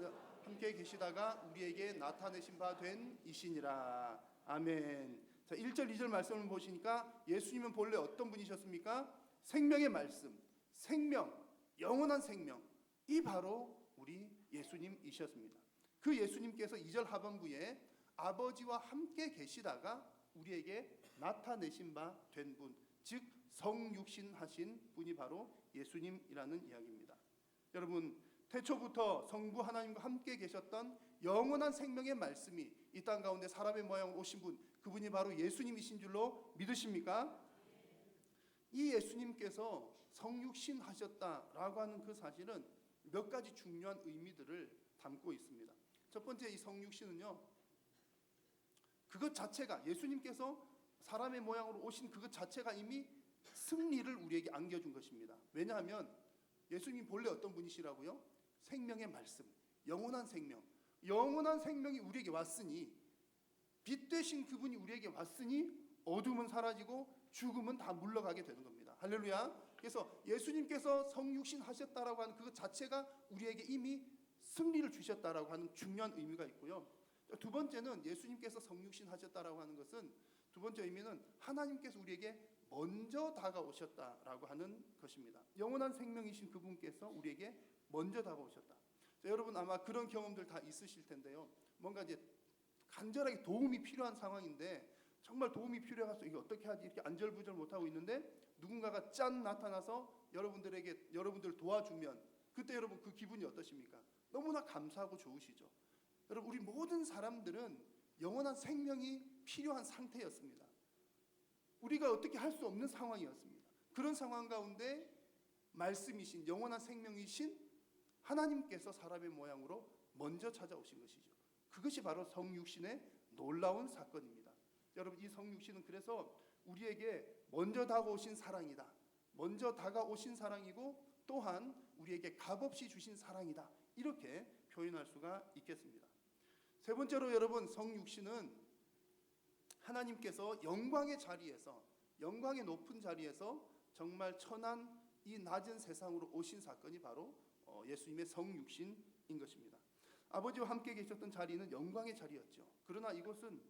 함께 계시다가 우리에게 나타내신 바 된 이시니라. 아멘. 자, 1절 2절 말씀을 보시니까 예수님은 본래 어떤 분이셨습니까? 생명의 말씀, 생명, 영원한 생명, 이 바로 우리 예수님이셨습니다. 그 예수님께서 2절 하반부에 아버지와 함께 계시다가 우리에게 나타내신 바 된 분, 즉 성육신하신 분이 바로 예수님이라는 이야기입니다. 여러분, 태초부터 성부 하나님과 함께 계셨던 영원한 생명의 말씀이 이 땅 가운데 사람의 모양으로 오신 분, 그분이 바로 예수님이신 줄로 믿으십니까? 이 예수님께서 성육신하셨다라고 하는 그 사실은 몇 가지 중요한 의미들을 담고 있습니다. 첫 번째, 이 성육신은요, 그것 자체가, 예수님께서 사람의 모양으로 오신 그것 자체가 이미 승리를 우리에게 안겨준 것입니다. 왜냐하면 예수님 본래 어떤 분이시라고요? 생명의 말씀, 영원한 생명, 영원한 생명이 우리에게 왔으니, 빛 되신 그분이 우리에게 왔으니 어둠은 사라지고 죽음은 다 물러가게 되는 겁니다. 할렐루야. 그래서 예수님께서 성육신 하셨다라고 하는 그것 자체가 우리에게 이미 승리를 주셨다라고 하는 중요한 의미가 있고요. 두 번째는 예수님께서 성육신 하셨다라고 하는 것은, 두 번째 의미는 하나님께서 우리에게 먼저 다가오셨다라고 하는 것입니다. 영원한 생명이신 그분께서 우리에게 먼저 다가오셨다. 자, 여러분 아마 그런 경험들 다 있으실 텐데요. 뭔가 이제 간절하게 도움이 필요한 상황인데, 정말 도움이 필요해서 이게 어떻게 하지 이렇게 안절부절 못하고 있는데 누군가가 짠 나타나서 여러분들을 도와주면 그때 여러분 그 기분이 어떠십니까? 너무나 감사하고 좋으시죠. 여러분, 우리 모든 사람들은 영원한 생명이 필요한 상태였습니다. 우리가 어떻게 할 수 없는 상황이었습니다. 그런 상황 가운데 말씀이신, 영원한 생명이신 하나님께서 사람의 모양으로 먼저 찾아오신 것이죠. 그것이 바로 성육신의 놀라운 사건입니다. 여러분, 이 성육신은 그래서 우리에게 먼저 다가오신 사랑이다, 먼저 다가오신 사랑이고 또한 우리에게 값없이 주신 사랑이다, 이렇게 표현할 수가 있겠습니다. 세 번째로 여러분, 성육신은 하나님께서 영광의 자리에서, 영광의 높은 자리에서 정말 천한 이 낮은 세상으로 오신 사건이 바로 예수님의 성육신인 것입니다. 아버지와 함께 계셨던 자리는 영광의 자리였죠. 그러나 이곳은,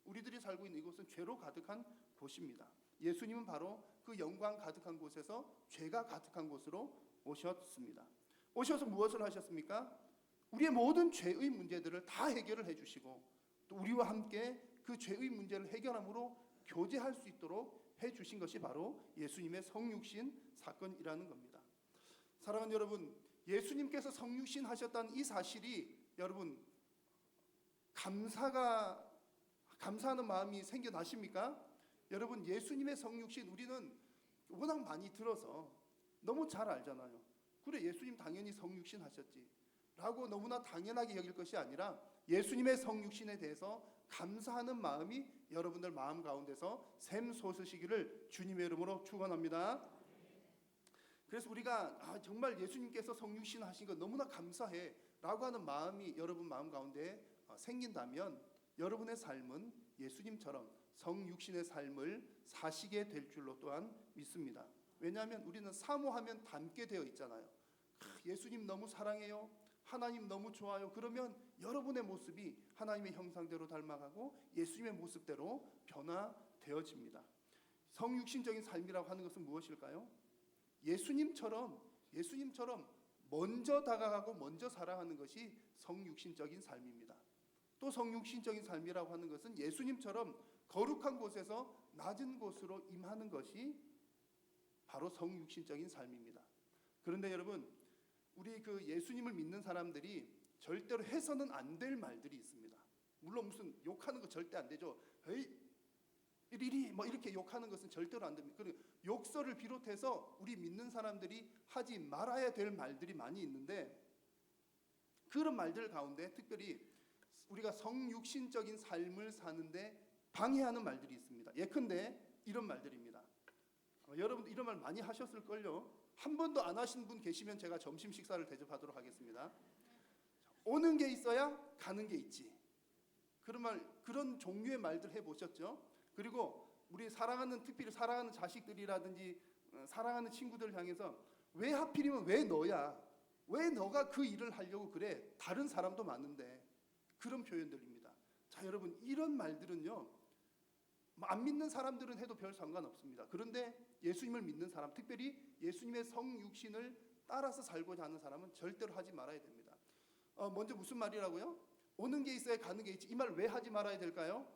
우리들이 살고 있는 이곳은 죄로 가득한 곳입니다. 예수님은 바로 그 영광 가득한 곳에서 죄가 가득한 곳으로 오셨습니다. 오셔서 무엇을 하셨습니까? 우리의 모든 죄의 문제들을 다 해결을 해주시고 또 우리와 함께 그 죄의 문제를 해결함으로 교제할 수 있도록 해주신 것이 바로 예수님의 성육신 사건이라는 겁니다. 사랑하는 여러분, 예수님께서 성육신 하셨다는 이 사실이 여러분 감사하는 마음이 생겨나십니까? 여러분, 예수님의 성육신 우리는 워낙 많이 들어서 너무 잘 알잖아요. 그래, 예수님 당연히 성육신 하셨지 라고 너무나 당연하게 여길 것이 아니라 예수님의 성육신에 대해서 감사하는 마음이 여러분들 마음 가운데서 샘솟으시기를 주님의 이름으로 축원합니다. 그래서 우리가 정말 예수님께서 성육신 하신 거 너무나 감사해 라고 하는 마음이 여러분 마음 가운데 생긴다면 여러분의 삶은 예수님처럼 성육신의 삶을 사시게 될 줄로 또한 믿습니다. 왜냐하면 우리는 사모하면 닮게 되어 있잖아요. 예수님 너무 사랑해요, 하나님 너무 좋아요. 그러면 여러분의 모습이 하나님의 형상대로 닮아가고 예수님의 모습대로 변화되어집니다. 성육신적인 삶이라고 하는 것은 무엇일까요? 예수님처럼 먼저 다가가고 먼저 사랑하는 것이 성육신적인 삶입니다. 또 성육신적인 삶이라고 하는 것은 예수님처럼 거룩한 곳에서 낮은 곳으로 임하는 것이 바로 성육신적인 삶입니다. 그런데 여러분, 우리 그 예수님을 믿는 사람들이 절대로 해서는 안 될 말들이 있습니다. 물론 무슨 욕하는 거 절대 안 되죠. 에이, 이리리 뭐 이렇게 욕하는 것은 절대로 안 됩니다. 그리고 욕설을 비롯해서 우리 믿는 사람들이 하지 말아야 될 말들이 많이 있는데, 그런 말들 가운데 특별히 우리가 성육신적인 삶을 사는데 방해하는 말들이 있습니다. 예컨대 이런 말들입니다. 여러분들 이런 말 많이 하셨을걸요. 한 번도 안 하신 분 계시면 제가 점심 식사를 대접하도록 하겠습니다. 오는 게 있어야 가는 게 있지. 그런 종류의 말들 해보셨죠? 그리고 우리 특별히 사랑하는 자식들이라든지 사랑하는 친구들 향해서 왜 하필이면 왜 너야? 왜 너가 그 일을 하려고 그래? 다른 사람도 많은데. 그런 표현들입니다. 자, 여러분, 이런 말들은요, 안 믿는 사람들은 해도 별 상관없습니다. 그런데 예수님을 믿는 사람, 특별히 예수님의 성육신을 따라서 살고자 하는 사람은 절대로 하지 말아야 됩니다. 먼저 무슨 말이라고요? 오는 게 있어야 가는 게 있지. 이 말 왜 하지 말아야 될까요?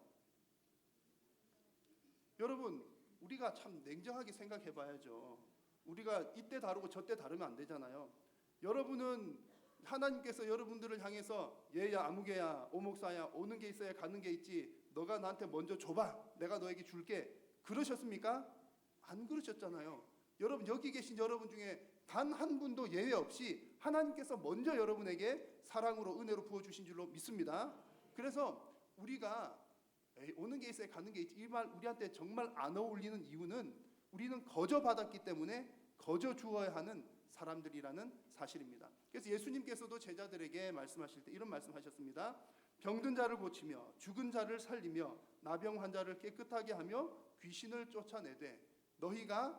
여러분, 우리가 참 냉정하게 생각해 봐야죠. 우리가 이때 다르고 저때 다르면 안 되잖아요. 여러분은 하나님께서 여러분들을 향해서 얘야 아무개야 오목사야 오는 게 있어야 가는 게 있지, 너가 나한테 먼저 줘봐, 내가 너에게 줄게, 그러셨습니까? 안 그러셨잖아요. 여러분 여기 계신 여러분 중에 단 한 분도 예외 없이 하나님께서 먼저 여러분에게 사랑으로 은혜로 부어주신 줄로 믿습니다. 그래서 우리가 오는 게 있어야 가는 게 있지, 이 말 우리한테 정말 안 어울리는 이유는 우리는 거저 받았기 때문에 거저 주어야 하는 사람들이라는 사실입니다. 그래서 예수님께서도 제자들에게 말씀하실 때 이런 말씀하셨습니다. 병든 자를 고치며 죽은 자를 살리며 나병 환자를 깨끗하게 하며 귀신을 쫓아내되 너희가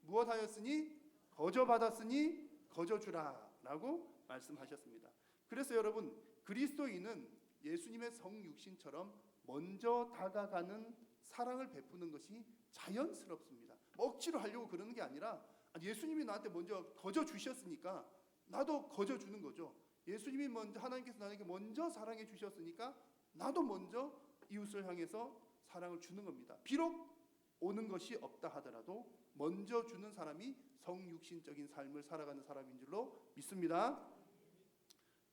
무엇하였으니 거저 받았으니 거저 주라라고 말씀하셨습니다. 그래서 여러분 그리스도인은 예수님의 성육신처럼 먼저 다가가는 사랑을 베푸는 것이 자연스럽습니다. 억지로 하려고 그러는 게 아니라 예수님이 나한테 먼저 거저 주셨으니까 나도 거저 주는 거죠. 예수님이 먼저 하나님께서 나에게 먼저 사랑해 주셨으니까 나도 먼저 이웃을 향해서 사랑을 주는 겁니다. 비록 오는 것이 없다 하더라도 먼저 주는 사람이 성육신적인 삶을 살아가는 사람인 줄로 믿습니다.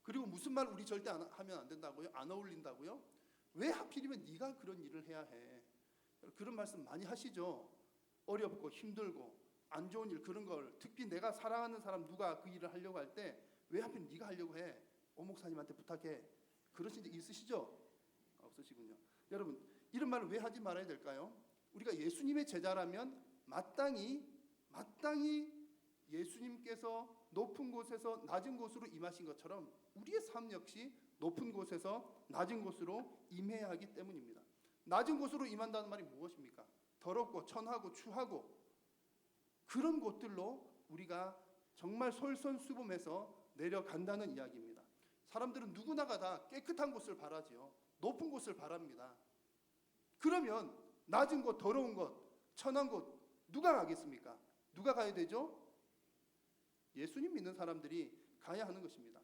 그리고 무슨 말 우리 절대 하면 안 된다고요? 안 어울린다고요? 왜 하필이면 네가 그런 일을 해야 해? 그런 말씀 많이 하시죠. 어렵고 힘들고 안 좋은 일 그런 걸 특히 내가 사랑하는 사람 누가 그 일을 하려고 할 때 왜 하필 네가 하려고 해? 오 목사님한테 부탁해. 그러신 적 있으시죠? 없으시군요. 여러분 이런 말을 왜 하지 말아야 될까요? 우리가 예수님의 제자라면 마땅히 예수님께서 높은 곳에서 낮은 곳으로 임하신 것처럼 우리의 삶 역시 높은 곳에서 낮은 곳으로 임해야 하기 때문입니다. 낮은 곳으로 임한다는 말이 무엇입니까? 더럽고 천하고 추하고 그런 곳들로 우리가 정말 솔선수범해서 내려간다는 이야기입니다. 사람들은 누구나가 다 깨끗한 곳을 바라지요. 높은 곳을 바랍니다. 그러면 낮은 곳, 더러운 곳, 천한 곳 누가 가겠습니까? 누가 가야 되죠? 예수님 믿는 사람들이 가야 하는 것입니다.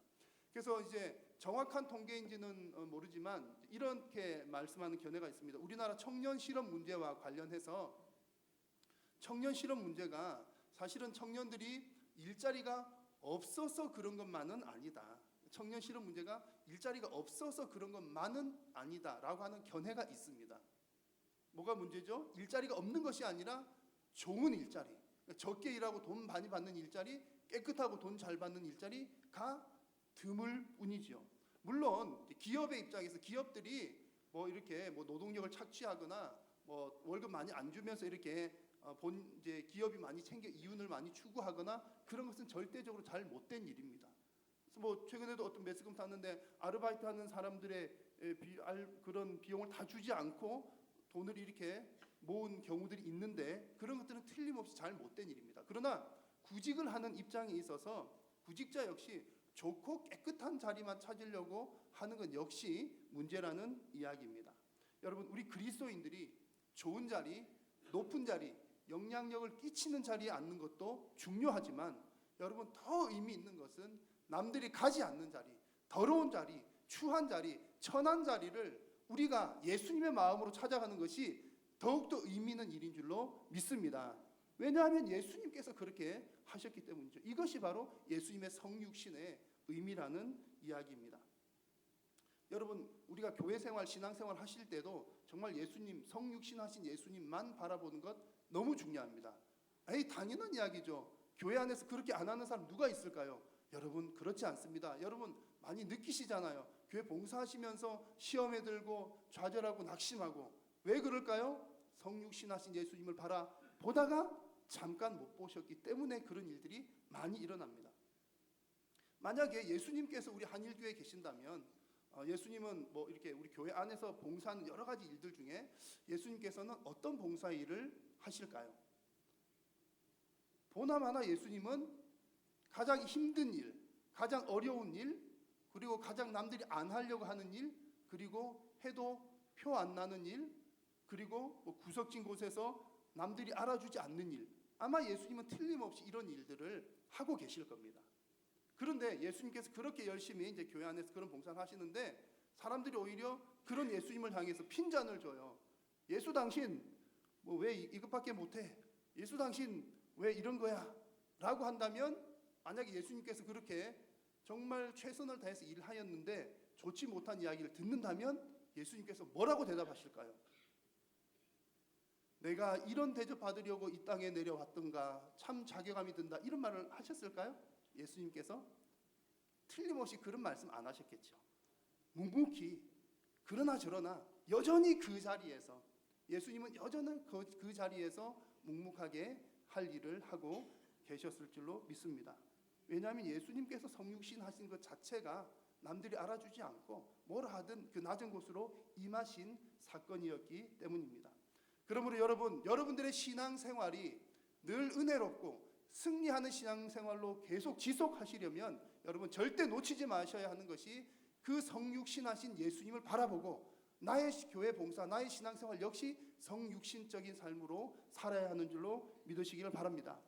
그래서 이제 정확한 통계인지는 모르지만 이렇게 말씀하는 견해가 있습니다. 우리나라 청년 실업 문제와 관련해서 청년 실업 문제가 사실은 청년들이 일자리가 없어서 그런 것만은 아니다. 청년 실업 문제가 일자리가 없어서 그런 것만은 아니다라고 하는 견해가 있습니다. 뭐가 문제죠? 일자리가 없는 것이 아니라 좋은 일자리, 적게 일하고 돈 많이 받는 일자리, 깨끗하고 돈 잘 받는 일자리가 드물 뿐이죠. 물론 기업의 입장에서 기업들이 뭐 이렇게 뭐 노동력을 착취하거나 뭐 월급 많이 안 주면서 이렇게 이제 기업이 많이 챙겨 이윤을 많이 추구하거나 그런 것은 절대적으로 잘 못된 일입니다. 그래서 뭐 최근에도 어떤 매스컴 탔는데 아르바이트하는 사람들의 그런 비용을 다 주지 않고 돈을 이렇게 모은 경우들이 있는데 그런 것들은 틀림없이 잘 못된 일입니다. 그러나 구직을 하는 입장에 있어서 구직자 역시 좋고 깨끗한 자리만 찾으려고 하는 건 역시 문제라는 이야기입니다. 여러분 우리 그리스도인들이 좋은 자리, 높은 자리, 영향력을 끼치는 자리에 앉는 것도 중요하지만 여러분 더 의미 있는 것은 남들이 가지 않는 자리, 더러운 자리, 추한 자리, 천한 자리를 우리가 예수님의 마음으로 찾아가는 것이 더욱더 의미 있는 일인 줄로 믿습니다. 왜냐하면 예수님께서 그렇게 하셨기 때문이죠. 이것이 바로 예수님의 성육신의 의미라는 이야기입니다. 여러분 우리가 교회 생활, 신앙 생활 하실 때도 정말 예수님, 성육신 하신 예수님만 바라보는 것 너무 중요합니다. 당연한 이야기죠. 교회 안에서 그렇게 안 하는 사람 누가 있을까요? 여러분 그렇지 않습니다. 여러분 많이 느끼시잖아요. 교회 봉사하시면서 시험에 들고 좌절하고 낙심하고 왜 그럴까요? 성육신 하신 예수님을 보다가 잠깐 못 보셨기 때문에 그런 일들이 많이 일어납니다. 만약에 예수님께서 우리 한일교회에 계신다면 예수님은 뭐 이렇게 우리 교회 안에서 봉사하는 여러 가지 일들 중에 예수님께서는 어떤 봉사 일을 하실까요? 보나마나 예수님은 가장 힘든 일, 가장 어려운 일, 그리고 가장 남들이 안 하려고 하는 일, 그리고 해도 표 안 나는 일, 그리고 뭐 구석진 곳에서 남들이 알아주지 않는 일, 아마 예수님은 틀림없이 이런 일들을 하고 계실 겁니다. 그런데 예수님께서 그렇게 열심히 이제 교회 안에서 그런 봉사를 하시는데 사람들이 오히려 그런 예수님을 향해서 핀잔을 줘요. 예수 당신 뭐 왜 이것밖에 못해? 예수 당신 왜 이런 거야? 라고 한다면 만약에 예수님께서 그렇게 정말 최선을 다해서 일을 하였는데 좋지 못한 이야기를 듣는다면 예수님께서 뭐라고 대답하실까요? 내가 이런 대접 받으려고 이 땅에 내려왔던가 참 자괴감이 든다 이런 말을 하셨을까요? 예수님께서 틀림없이 그런 말씀 안 하셨겠죠. 묵묵히 그러나 저러나 여전히 그 자리에서 예수님은 여전히 그 자리에서 묵묵하게 할 일을 하고 계셨을 줄로 믿습니다. 왜냐하면 예수님께서 성육신 하신 것 자체가 남들이 알아주지 않고 뭘 하든 그 낮은 곳으로 임하신 사건이었기 때문입니다. 그러므로 여러분들의 신앙생활이 늘 은혜롭고 승리하는 신앙생활로 계속 지속하시려면 여러분 절대 놓치지 마셔야 하는 것이 그 성육신하신 예수님을 바라보고 나의 교회 봉사, 나의 신앙생활 역시 성육신적인 삶으로 살아야 하는 줄로 믿으시기를 바랍니다.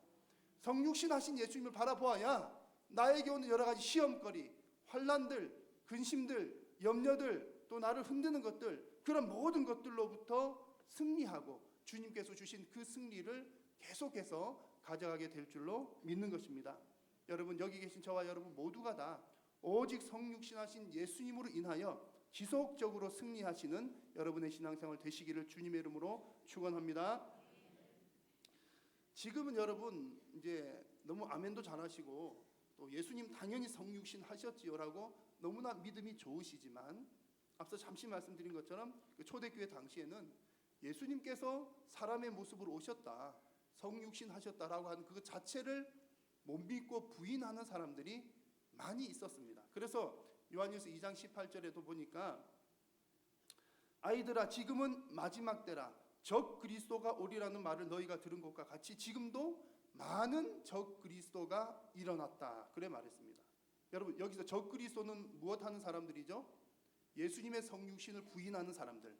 성육신하신 예수님을 바라보아야 나에게 오는 여러 가지 시험거리, 환난들, 근심들, 염려들, 또 나를 흔드는 것들, 그런 모든 것들로부터 승리하고 주님께서 주신 그 승리를 계속해서 가져가게 될 줄로 믿는 것입니다. 여러분, 여기 계신 저와 여러분 모두가 다 오직 성육신하신 예수님으로 인하여 지속적으로 승리하시는 여러분의 신앙생활 되시기를 주님의 이름으로 축원합니다. 지금은 여러분 이제 너무 아멘도 잘하시고 또 예수님 당연히 성육신 하셨지요라고 너무나 믿음이 좋으시지만 앞서 잠시 말씀드린 것처럼 그 초대교회 당시에는 예수님께서 사람의 모습으로 오셨다, 성육신 하셨다라고 하는 그 자체를 못 믿고 부인하는 사람들이 많이 있었습니다. 그래서 요한일서 2장 18절에도 보니까 아이들아 지금은 마지막 때라 적 그리스도가 오리라는 말을 너희가 들은 것과 같이 지금도 많은 적 그리스도가 일어났다 그래 말했습니다. 여러분, 여기서 적 그리스도는 무엇하는 사람들이죠? 예수님의 성육신을 부인하는 사람들,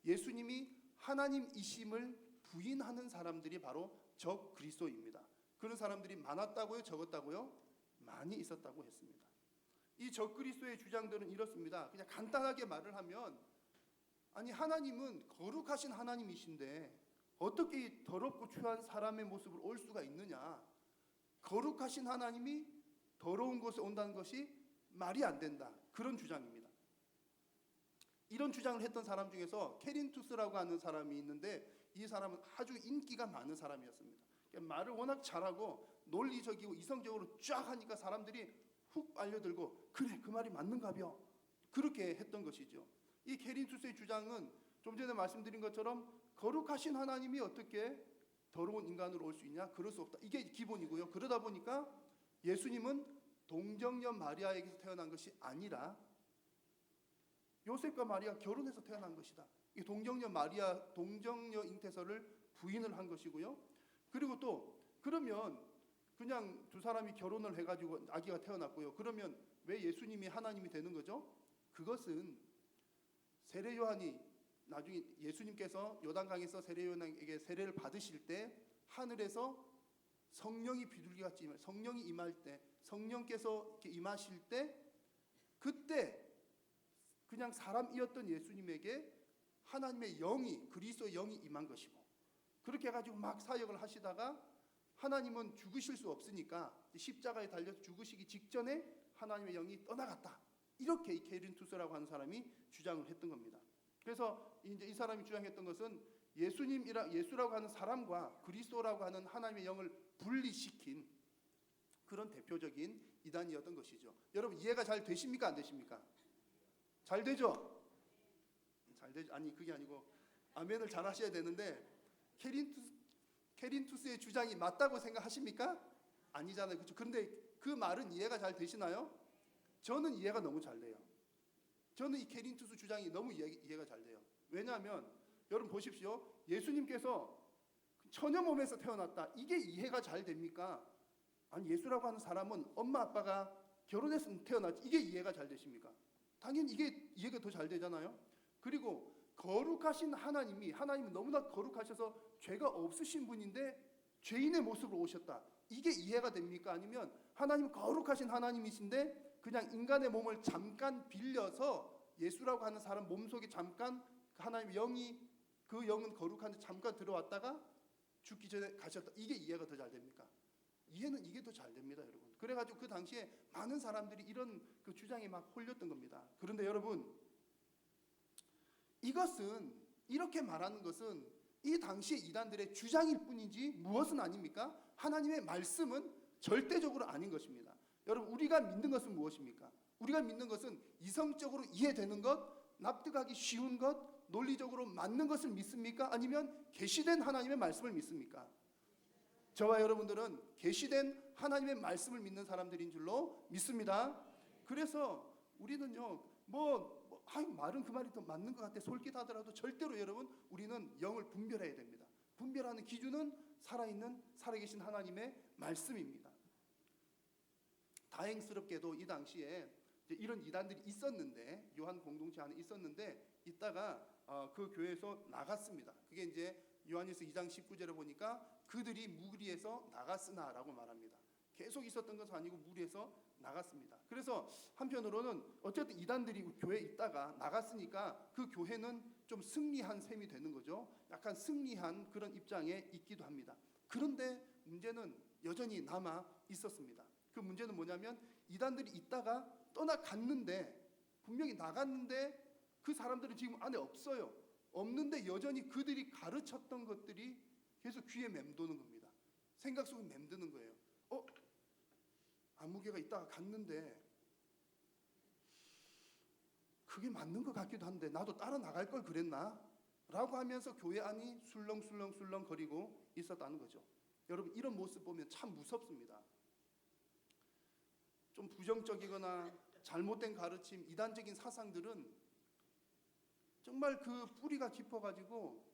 예수님이 하나님이심을 부인하는 사람들이 바로 적 그리스도입니다. 그런 사람들이 많았다고요? 적었다고요? 많이 있었다고 했습니다. 이 적 그리스도의 주장들은 이렇습니다. 그냥 간단하게 말을 하면, 아니 하나님은 거룩하신 하나님이신데 어떻게 더럽고 추한 사람의 모습으로 올 수가 있느냐? 거룩하신 하나님이 더러운 곳에 온다는 것이 말이 안 된다. 그런 주장입니다. 이런 주장을 했던 사람 중에서 케린투스라고 하는 사람이 있는데 이 사람은 아주 인기가 많은 사람이었습니다. 말을 워낙 잘하고 논리적이고 이성적으로 쫙 하니까 사람들이 훅 빨려들고 그래 그 말이 맞는가벼 그렇게 했던 것이죠. 이 케린투스의 주장은 좀 전에 말씀드린 것처럼 거룩하신 하나님이 어떻게 더러운 인간으로 올 수 있냐? 그럴 수 없다. 이게 기본이고요. 그러다 보니까 예수님은 동정녀 마리아에게서 태어난 것이 아니라 요셉과 마리아 결혼해서 태어난 것이다. 이 동정녀 마리아, 동정녀 잉태설을 부인을 한 것이고요. 그리고 또 그러면 그냥 두 사람이 결혼을 해가지고 아기가 태어났고요. 그러면 왜 예수님이 하나님이 되는 거죠? 그것은 세례 요한이 나중에 예수님께서 요단강에서 세례 요한에게 세례를 받으실 때 하늘에서 성령이 비둘기같이 성령이 임할 때 성령께서 이렇게 임하실 때 그때 그냥 사람이었던 예수님에게 하나님의 영이 그리스도의 영이 임한 것이고 그렇게 해가지고 막 사역을 하시다가 하나님은 죽으실 수 없으니까 십자가에 달려서 죽으시기 직전에 하나님의 영이 떠나갔다. 이렇게 이 케린투스라고 하는 사람이 주장을 했던 겁니다. 그래서 이제 이 사람이 주장했던 것은 예수라고 하는 사람과 그리스도라고 하는 하나님의 영을 분리시킨 그런 대표적인 이단이었던 것이죠. 여러분 이해가 잘 되십니까? 안 되십니까? 잘 되죠? 잘 되죠? 아니 그게 아니고 아멘을 잘 하셔야 되는데 케린투스의 주장이 맞다고 생각하십니까? 아니잖아요. 그렇죠? 그런데 그 말은 이해가 잘 되시나요? 저는 이해가 너무 잘 돼요. 저는 이 케린투스 주장이 너무 이해가 잘 돼요. 왜냐하면 여러분 보십시오. 예수님께서 처녀 몸에서 태어났다. 이게 이해가 잘 됩니까? 아니 예수라고 하는 사람은 엄마 아빠가 결혼해서 태어났지. 이게 이해가 잘 되십니까? 당연히 이게 이해가 더 잘 되잖아요. 그리고 거룩하신 하나님은 너무나 거룩하셔서 죄가 없으신 분인데 죄인의 모습으로 오셨다. 이게 이해가 됩니까? 아니면 하나님 거룩하신 하나님이신데 그냥 인간의 몸을 잠깐 빌려서 예수라고 하는 사람 몸속에 잠깐 하나님의 영이 그 영은 거룩한데 잠깐 들어왔다가 죽기 전에 가셨다. 이게 이해가 더 잘 됩니까? 이해는 이게 더 잘 됩니다, 여러분. 그래가지고 그 당시에 많은 사람들이 이런 그 주장에 막 홀렸던 겁니다. 그런데 여러분, 이것은 이렇게 말하는 것은 이 당시의 이단들의 주장일 뿐이지 무엇은 아닙니까? 하나님의 말씀은 절대적으로 아닌 것입니다. 여러분, 우리가 믿는 것은 무엇입니까? 우리가 믿는 것은 이성적으로 이해되는 것, 납득하기 쉬운 것, 논리적으로 맞는 것을 믿습니까? 아니면 계시된 하나님의 말씀을 믿습니까? 저와 여러분들은 계시된 하나님의 말씀을 믿는 사람들인 줄로 믿습니다. 그래서 우리는요, 말은 그 말이 더 맞는 것 같아 솔깃하더라도 절대로 여러분, 우리는 영을 분별해야 됩니다. 분별하는 기준은 살아계신 하나님의 말씀입니다. 다행스럽게도 이 당시에 이런 이단들이 있었는데, 요한 공동체 안에 있었는데, 있다가 그 교회에서 나갔습니다. 그게 이제 요한일서 2장 19절에 보니까 그들이 무리에서 나갔으나라고 말합니다. 계속 있었던 것은 아니고 무리에서 나갔습니다. 그래서 한편으로는 어쨌든 이단들이 교회에 있다가 나갔으니까 그 교회는 좀 승리한 셈이 되는 거죠. 약간 승리한 그런 입장에 있기도 합니다. 그런데 문제는 여전히 남아 있었습니다. 그 문제는 뭐냐면 이단들이 있다가 떠나갔는데, 분명히 나갔는데 그 사람들은 지금 안에 없어요. 없는데 여전히 그들이 가르쳤던 것들이 계속 귀에 맴도는 겁니다. 생각 속에 맴드는 거예요. 안무개가 있다가 갔는데 그게 맞는 것 같기도 한데 나도 따라 나갈 걸 그랬나? 라고 하면서 교회 안이 술렁술렁 거리고 있었다는 거죠. 여러분, 이런 모습 보면 참 무섭습니다. 좀 부정적이거나 잘못된 가르침, 이단적인 사상들은 정말 그 뿌리가 깊어가지고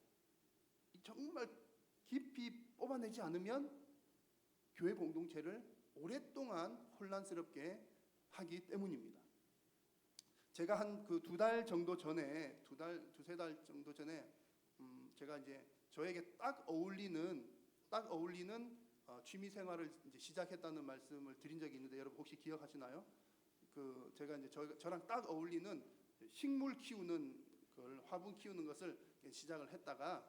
정말 깊이 뽑아내지 않으면 교회 공동체를 오랫동안 혼란스럽게 하기 때문입니다. 제가 한 그 두세 달 정도 전에 제가 이제 저에게 딱 어울리는 취미 생활을 이제 시작했다는 말씀을 드린 적이 있는데, 여러분 혹시 기억하시나요? 제가 이제 저랑 딱 어울리는 식물 키우는 걸, 화분 키우는 것을 시작을 했다가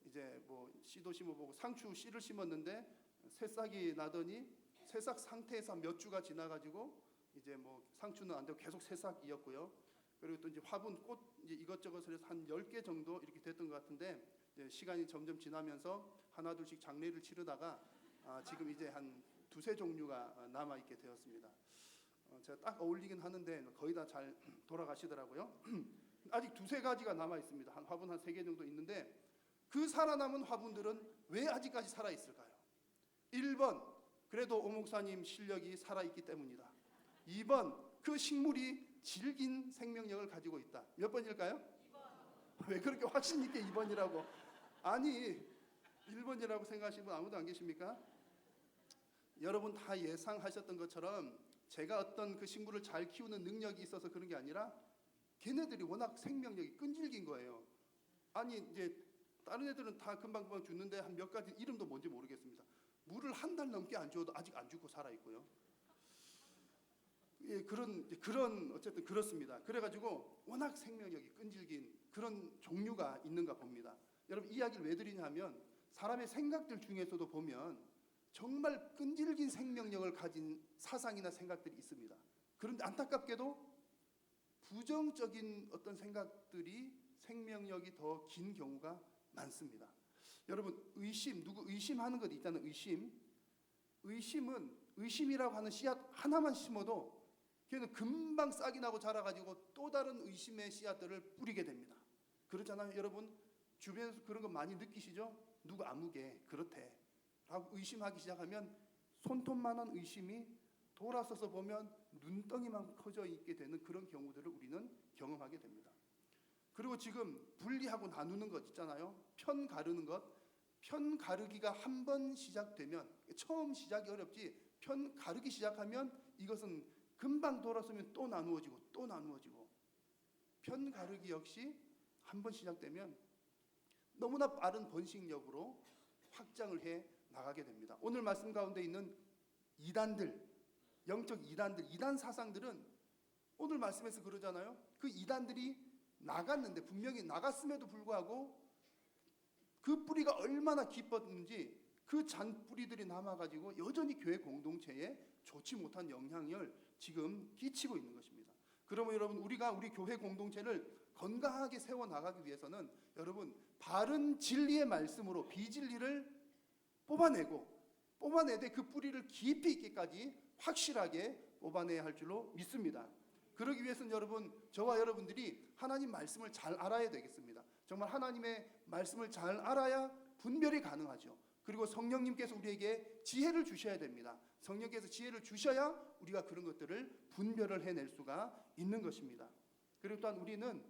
이제 뭐 씨도 심어보고 상추 씨를 심었는데 새싹이 나더니 새싹 상태에서 몇 주가 지나가지고 이제 뭐 상추는 안 되고 계속 새싹이었고요. 그리고 또 이제 화분, 꽃 이제 이것저것을 해서 한 10개 정도 이렇게 됐던 것 같은데, 이제 시간이 점점 지나면서 하나 둘씩 장례를 치르다가 지금 이제 한 두세 종류가 남아 있게 되었습니다. 제가 딱 어울리긴 하는데 거의 다 잘 돌아가시더라고요. 아직 두세 가지가 남아 있습니다. 한 화분 한 3개 정도 있는데, 그 살아남은 화분들은 왜 아직까지 살아 있을까요? 1번, 그래도 오 목사님 실력이 살아있기 때문이다. 2번, 그 식물이 질긴 생명력을 가지고 있다. 몇 번일까요? 2번. 왜 그렇게 확신 있게 2번이라고? 아니, 1번이라고 생각하시는 분 아무도 안 계십니까? 여러분 다 예상하셨던 것처럼 제가 어떤 그 식물을 잘 키우는 능력이 있어서 그런 게 아니라 걔네들이 워낙 생명력이 끈질긴 거예요. 아니, 이제 다른 애들은 다 금방 죽는데 한 몇 가지 이름도 뭔지 모르겠습니다. 물을 한 달 넘게 안 주어도 아직 안 죽고 살아 있고요. 예, 그런 어쨌든 그렇습니다. 그래가지고 워낙 생명력이 끈질긴 그런 종류가 있는가 봅니다. 여러분, 이 이야기를 왜 드리냐면 사람의 생각들 중에서도 보면 정말 끈질긴 생명력을 가진 사상이나 생각들이 있습니다. 그런데 안타깝게도 부정적인 어떤 생각들이 생명력이 더 긴 경우가 많습니다. 여러분, 누구 의심하는 것 있잖아요. 의심은 의심이라고 하는 씨앗 하나만 심어도 걔는 금방 싹이 나고 자라가지고 또 다른 의심의 씨앗들을 뿌리게 됩니다. 그렇잖아요. 여러분, 주변에서 그런 거 많이 느끼시죠? 누구 아무개 그렇대 라고 의심하기 시작하면 손톱만한 의심이 돌아서서 보면 눈덩이만 커져 있게 되는 그런 경우들을 우리는 경험하게 됩니다. 그리고 지금 분리하고 나누는 것 있잖아요. 편 가르는 것. 편 가르기가 한 번 시작되면, 처음 시작이 어렵지 편 가르기 시작하면 이것은 금방 돌아서면 또 나누어지고 또 나누어지고, 편 가르기 역시 한 번 시작되면 너무나 빠른 번식력으로 확장을 해 나가게 됩니다. 오늘 말씀 가운데 있는 이단들, 영적 이단들, 이단 사상들은 오늘 말씀에서 그러잖아요. 그 이단들이 나갔는데, 분명히 나갔음에도 불구하고 그 뿌리가 얼마나 깊었는지 그 잔뿌리들이 남아가지고 여전히 교회 공동체에 좋지 못한 영향을 지금 끼치고 있는 것입니다. 그러면 여러분, 우리가 우리 교회 공동체를 건강하게 세워나가기 위해서는 여러분 바른 진리의 말씀으로 비진리를 뽑아내되 그 뿌리를 깊이 있게까지 확실하게 뽑아내야 할 줄로 믿습니다. 그러기 위해서는 여러분, 저와 여러분들이 하나님 말씀을 잘 알아야 되겠습니다. 정말 하나님의 말씀을 잘 알아야 분별이 가능하죠. 그리고 성령님께서 우리에게 지혜를 주셔야 됩니다. 성령께서 지혜를 주셔야 우리가 그런 것들을 분별을 해낼 수가 있는 것입니다. 그리고 또한 우리는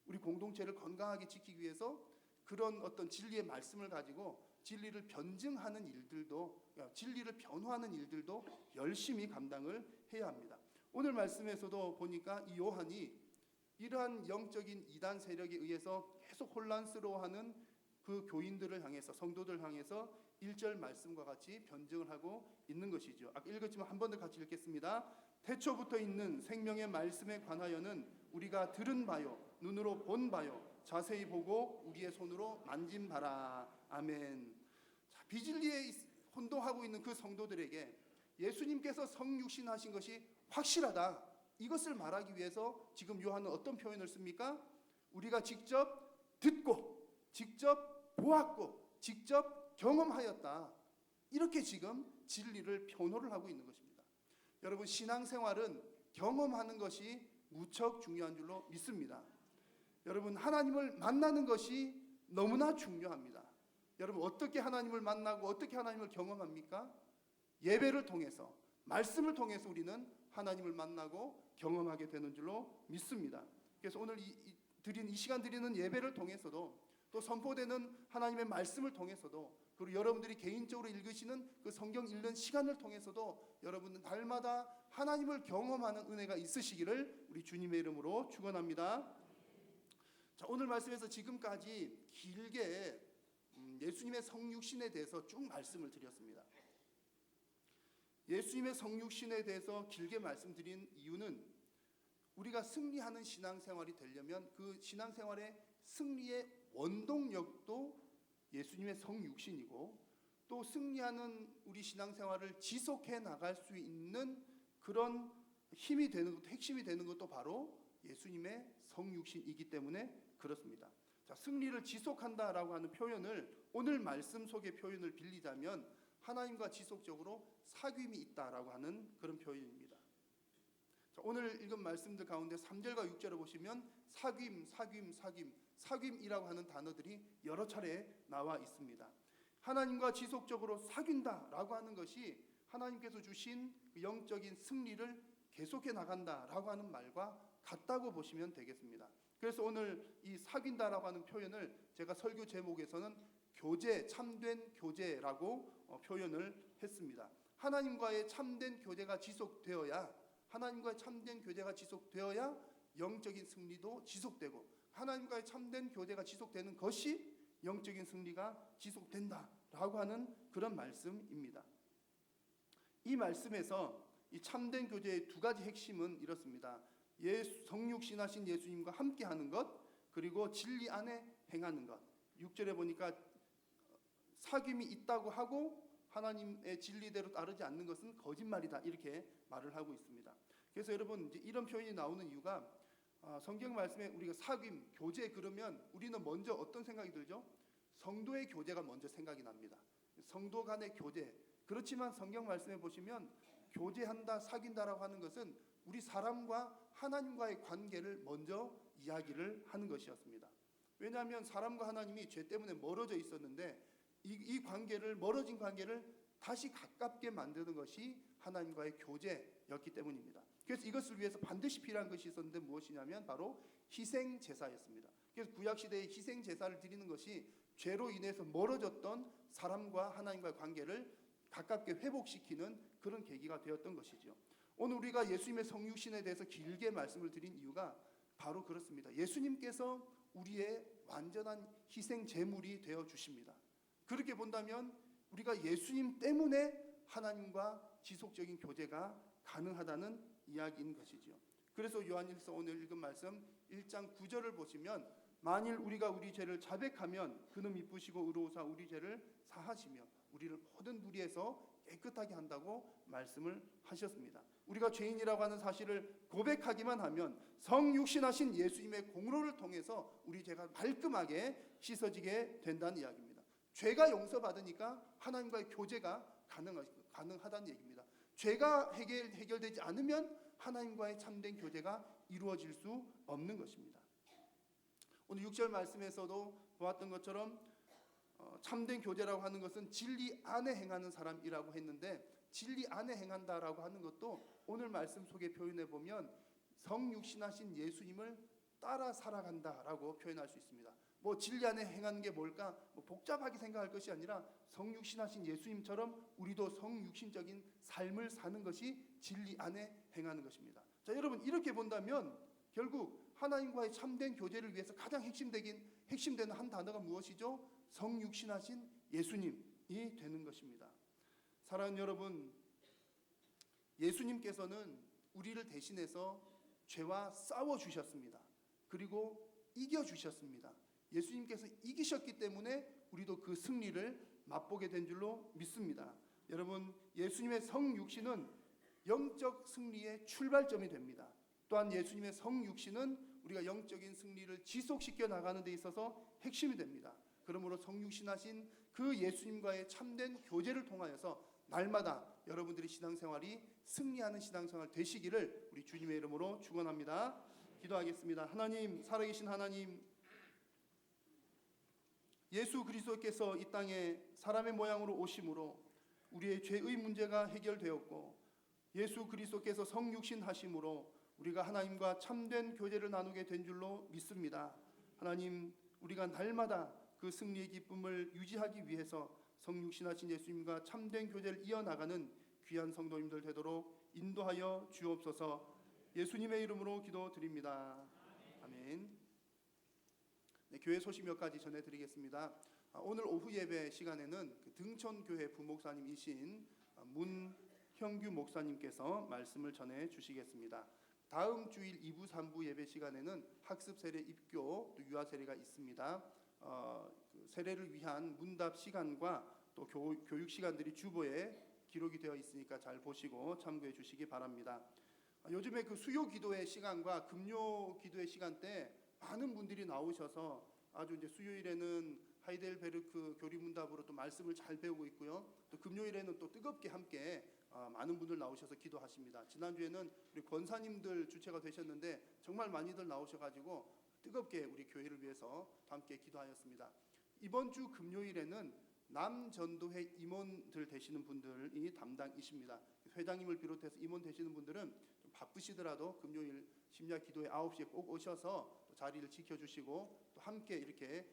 우리 공동체를 건강하게 지키기 위해서 그런 어떤 진리의 말씀을 가지고 진리를 변증하는 일들도, 진리를 변화하는 일들도 열심히 감당을 해야 합니다. 오늘 말씀에서도 보니까 이 요한이 이러한 영적인 이단 세력에 의해서 계속 혼란스러워하는 그 교인들을 향해서, 성도들 향해서 1절 말씀과 같이 변증을 하고 있는 것이죠. 아까 읽었지만 한 번 더 같이 읽겠습니다. 태초부터 있는 생명의 말씀에 관하여는 우리가 들은 바요, 눈으로 본 바요, 자세히 보고 우리의 손으로 만진 바라. 아멘. 자, 비진리에 혼동하고 있는 그 성도들에게 예수님께서 성육신하신 것이 확실하다, 이것을 말하기 위해서 지금 요한은 어떤 표현을 씁니까? 우리가 직접 듣고, 직접 보았고, 직접 경험하였다, 이렇게 지금 진리를 변호를 하고 있는 것입니다. 여러분, 신앙생활은 경험하는 것이 무척 중요한 줄로 믿습니다. 여러분, 하나님을 만나는 것이 너무나 중요합니다. 여러분, 어떻게 하나님을 만나고 어떻게 하나님을 경험합니까? 예배를 통해서, 말씀을 통해서 우리는 하나님을 만나고 경험하게 되는 줄로 믿습니다. 그래서 오늘 이 시간 드리는 예배를 통해서도, 또 선포되는 하나님의 말씀을 통해서도, 그리고 여러분들이 개인적으로 읽으시는 그 성경 읽는 시간을 통해서도 여러분은 날마다 하나님을 경험하는 은혜가 있으시기를 우리 주님의 이름으로 축원합니다. 자, 오늘 말씀에서 지금까지 길게 예수님의 성육신에 대해서 쭉 말씀을 드렸습니다. 예수님의 성육신에 대해서 길게 말씀드린 이유는 우리가 승리하는 신앙생활이 되려면 그 신앙생활의 승리의 원동력도 예수님의 성육신이고, 또 승리하는 우리 신앙생활을 지속해 나갈 수 있는 그런 힘이 되는 것도, 핵심이 되는 것도 바로 예수님의 성육신이기 때문에 그렇습니다. 자, 승리를 지속한다라고 하는 표현을 오늘 말씀 속의 표현을 빌리자면 하나님과 지속적으로 사귐이 있다라고 하는 그런 표현입니다. 자, 오늘 읽은 말씀들 가운데 3절과 6절을 보시면 사귐이라고 하는 단어들이 여러 차례 나와 있습니다. 하나님과 지속적으로 사귄다라고 하는 것이 하나님께서 주신 영적인 승리를 계속해 나간다라고 하는 말과 같다고 보시면 되겠습니다. 그래서 오늘 이 사귄다라고 하는 표현을 제가 설교 제목에서는 교제, 참된 교제라고 표현을 했습니다. 하나님과의 참된 교제가 지속되어야, 영적인 승리도 지속되고, 하나님과의 참된 교제가 지속되는 것이 영적인 승리가 지속된다라고 하는 그런 말씀입니다. 이 말씀에서 이 참된 교제의 두 가지 핵심은 이렇습니다. 성육신하신 예수님과 함께하는 것, 그리고 진리 안에 행하는 것. 6절에 보니까 사귐이 있다고 하고 하나님의 진리대로 따르지 않는 것은 거짓말이다, 이렇게 말을 하고 있습니다. 그래서 여러분, 이제 이런 표현이 나오는 이유가 성경 말씀에 우리가 사귐, 교제 그러면 우리는 먼저 어떤 생각이 들죠? 성도의 교제가 먼저 생각이 납니다. 성도 간의 교제. 그렇지만 성경 말씀에 보시면 교제한다, 사귄다라고 하는 것은 우리 사람과 하나님과의 관계를 먼저 이야기를 하는 것이었습니다. 왜냐하면 사람과 하나님이 죄 때문에 멀어져 있었는데 이 관계를, 멀어진 관계를 다시 가깝게 만드는 것이 하나님과의 교제였기 때문입니다. 그래서 이것을 위해서 반드시 필요한 것이 있었는데 무엇이냐면 바로 희생 제사였습니다. 그래서 구약 시대에 희생 제사를 드리는 것이 죄로 인해서 멀어졌던 사람과 하나님과의 관계를 가깝게 회복시키는 그런 계기가 되었던 것이죠. 오늘 우리가 예수님의 성육신에 대해서 길게 말씀을 드린 이유가 바로 그렇습니다. 예수님께서 우리의 완전한 희생 제물이 되어 주십니다. 그렇게 본다면 우리가 예수님 때문에 하나님과 지속적인 교제가 가능하다는 이야기인 것이죠. 그래서 요한일서 오늘 읽은 말씀 1장 9절을 보시면 만일 우리가 우리 죄를 자백하면 그는 미쁘시고 의로우사 우리 죄를 사하시며 우리를 모든 불의에서 깨끗하게 한다고 말씀을 하셨습니다. 우리가 죄인이라고 하는 사실을 고백하기만 하면 성육신하신 예수님의 공로를 통해서 우리 죄가 말끔하게 씻어지게 된다는 이야기입니다. 죄가 용서받으니까 하나님과의 교제가 가능하다는 얘기입니다. 죄가 해결되지 않으면 하나님과의 참된 교제가 이루어질 수 없는 것입니다. 오늘 6절 말씀에서도 보았던 것처럼 참된 교제라고 하는 것은 진리 안에 행하는 사람이라고 했는데, 진리 안에 행한다라고 하는 것도 오늘 말씀 속에 표현해 보면 성육신하신 예수님을 따라 살아간다라고 표현할 수 있습니다. 뭐 진리 안에 행하는 게 뭘까? 뭐 복잡하게 생각할 것이 아니라 성육신하신 예수님처럼 우리도 성육신적인 삶을 사는 것이 진리 안에 행하는 것입니다. 자, 여러분, 이렇게 본다면 결국 하나님과의 참된 교제를 위해서 가장 핵심되는 한 단어가 무엇이죠? 성육신하신 예수님이 되는 것입니다. 사랑하는 여러분, 예수님께서는 우리를 대신해서 죄와 싸워 주셨습니다. 그리고 이겨 주셨습니다. 예수님께서 이기셨기 때문에 우리도 그 승리를 맛보게 된 줄로 믿습니다. 여러분, 예수님의 성육신은 영적 승리의 출발점이 됩니다. 또한 예수님의 성육신은 우리가 영적인 승리를 지속시켜 나가는 데 있어서 핵심이 됩니다. 그러므로 성육신하신 그 예수님과의 참된 교제를 통하여서 날마다 여러분들의 신앙생활이 승리하는 신앙생활 되시기를 우리 주님의 이름으로 축원합니다. 기도하겠습니다. 하나님, 살아계신 하나님, 예수 그리스도께서 이 땅에 사람의 모양으로 오심으로 우리의 죄의 문제가 해결되었고, 예수 그리스도께서 성육신 하심으로 우리가 하나님과 참된 교제를 나누게 된 줄로 믿습니다. 하나님, 우리가 날마다 그 승리의 기쁨을 유지하기 위해서 성육신하신 예수님과 참된 교제를 이어나가는 귀한 성도님들 되도록 인도하여 주옵소서. 예수님의 이름으로 기도드립니다. 아멘. 네, 교회 소식 몇 가지 전해드리겠습니다. 오늘 오후 예배 시간에는 그 등촌교회 부목사님이신 문형규 목사님께서 말씀을 전해 주시겠습니다. 다음 주일 2부 3부 예배 시간에는 학습 세례 입교 또 유아 세례가 있습니다. 그 세례를 위한 문답 시간과 또 교육 시간들이 주보에 기록이 되어 있으니까 잘 보시고 참고해 주시기 바랍니다. 요즘에 그 수요 기도의 시간과 금요 기도의 시간 때 많은 분들이 나오셔서 아주 이제 수요일에는 하이델베르크 교리문답으로 또 말씀을 잘 배우고 있고요. 또 금요일에는 또 뜨겁게 함께 많은 분들 나오셔서 기도하십니다. 지난주에는 우리 권사님들 주체가 되셨는데 정말 많이들 나오셔가지고 뜨겁게 우리 교회를 위해서 함께 기도하였습니다. 이번 주 금요일에는 남전도회 임원들 되시는 분들이 담당이십니다. 회장님을 비롯해서 임원 되시는 분들은 좀 바쁘시더라도 금요일 심야 기도회 9시에 꼭 오셔서 또 자리를 지켜주시고 또 함께 이렇게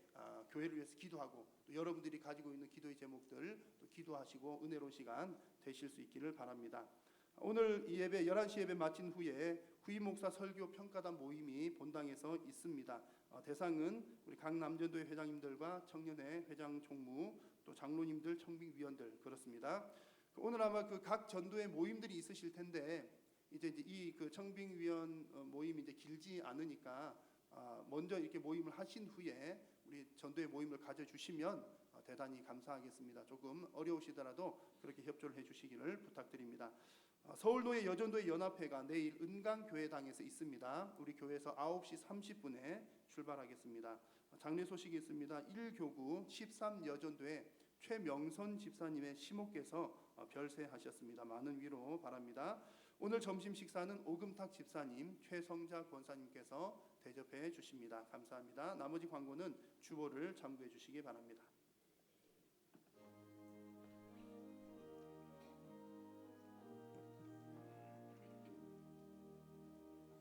교회를 위해서 기도하고 또 여러분들이 가지고 있는 기도의 제목들 또 기도하시고 은혜로운 시간 되실 수 있기를 바랍니다. 오늘 이 예배 11시 예배 마친 후에 후임 목사 설교 평가단 모임이 본당에서 있습니다. 대상은 우리 각 남전도회 회장님들과 청년회 회장 총무 또 장로님들 청빙위원들 그렇습니다. 오늘 아마 그 각 전도회 모임들이 있으실 텐데 이제 이 그 청빙위원 모임이 이제 길지 않으니까 먼저 이렇게 모임을 하신 후에 우리 전도회 모임을 가져주시면 대단히 감사하겠습니다. 조금 어려우시더라도 그렇게 협조를 해주시기를 부탁드립니다. 서울도의 여전도의 연합회가 내일 은강교회당에서 있습니다. 우리 교회에서 9시 30분에 출발하겠습니다. 장례 소식이 있습니다. 1교구 13여전도의 최명선 집사님의 시모께서 별세하셨습니다. 많은 위로 바랍니다. 오늘 점심 식사는 오금탁 집사님, 최성자 권사님께서 대접해 주십니다. 감사합니다. 나머지 광고는 주보를 참고해 주시기 바랍니다.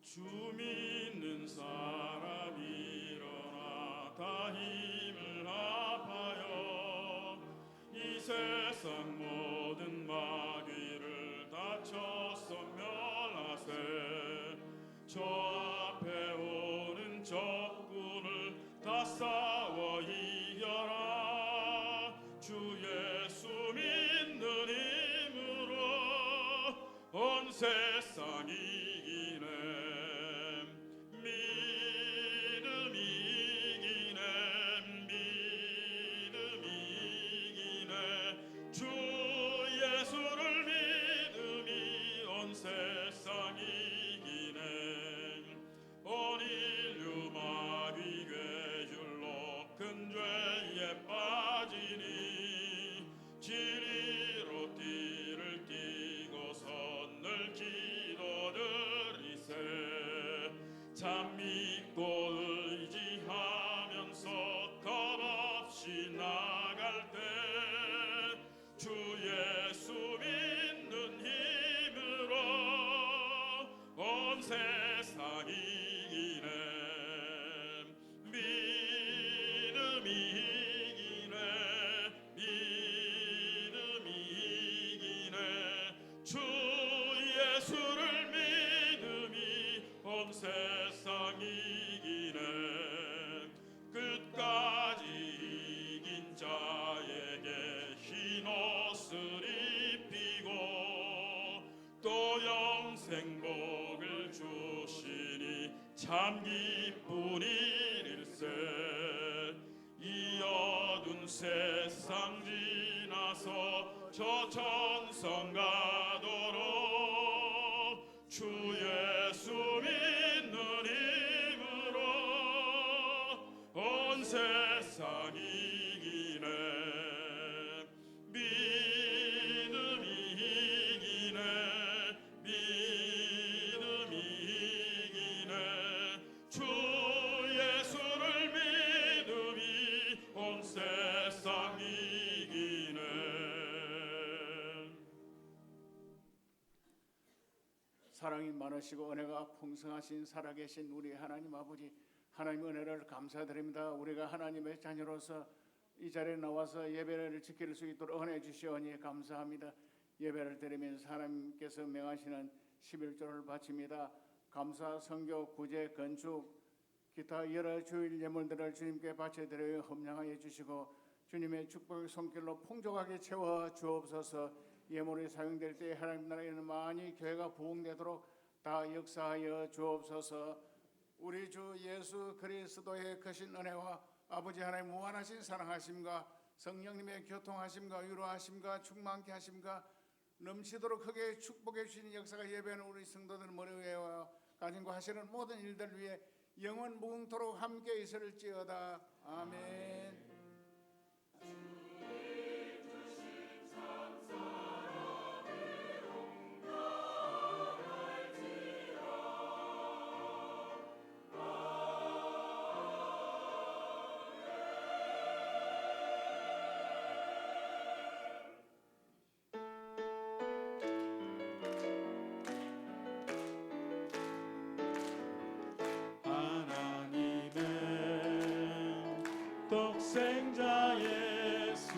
주 믿는 사람 일어나 다 힘을 합하여 이 세상 모든 마귀를 다쳐서 멸하세. 저 앞에 오는 적군을 다 싸워 이겨라. 주 예수 믿는 힘으로 온 세상이 주 예수 세상이 이기네 믿음이 이기네 믿음이 이기네 주 예수를 믿음이 온 세상이 이기네 끝까지 이긴 자에게 흰 옷을 입히고 또 영생복을 주시니 참 기쁜 일일세 이 어두운 세상 지나서 저 천성 가도록 주 예수 믿는 힘으로 온 세상이 이기네 믿음이 이기네 믿음이 이기네 주 예수를 믿음이 온 세상이 이기네 사랑이 많으시고 은혜가 풍성하신 살아계신 우리 하나님 아버지 하나님의 은혜를 감사드립니다. 우리가 하나님의 자녀로서 이 자리에 나와서 예배를 지킬 수 있도록 은혜 주시오니 감사합니다. 예배를 드리면서 하나님께서 명하시는 11조를 바칩니다. 감사, 선교, 구제, 건축, 기타 여러 주일 예물들을 주님께 바쳐드려 헌량하여 주시고 주님의 축복의 손길로 풍족하게 채워 주옵소서. 예물이 사용될 때 하나님 나라에는 많이 교회가 부흥되도록 다 역사하여 주옵소서. 우리 주 예수 그리스도의 크신 은혜와 아버지 하나님 무한하신 사랑하심과 성령님의 교통하심과 위로하심과 충만케 하심과 넘치도록 크게 축복해 주시는 역사가 예배하는 우리 성도들 머리 위에 가진고 하시는 모든 일들 위해 영원 무궁토록 함께 있을지어다. 아멘. 독생자 예수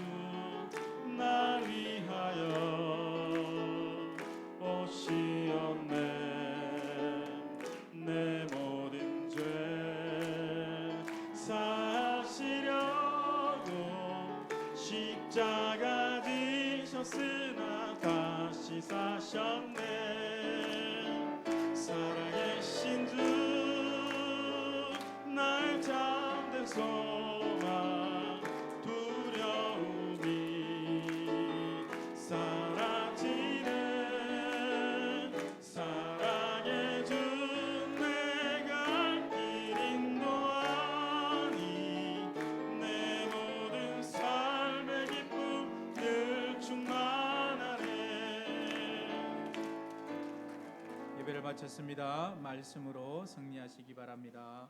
날 위하여 오시었네 내 모든 죄 사시려고 십자가 지셨으나 다시 사셨네 살아계신 주 날 잠든 소망 두려움이 사라지네 사랑해 준 내가 갈 길 인도하니 내 모든 삶의 기쁨 늘 충만하네. 예배를 마쳤습니다. 말씀으로 승리하시기 바랍니다.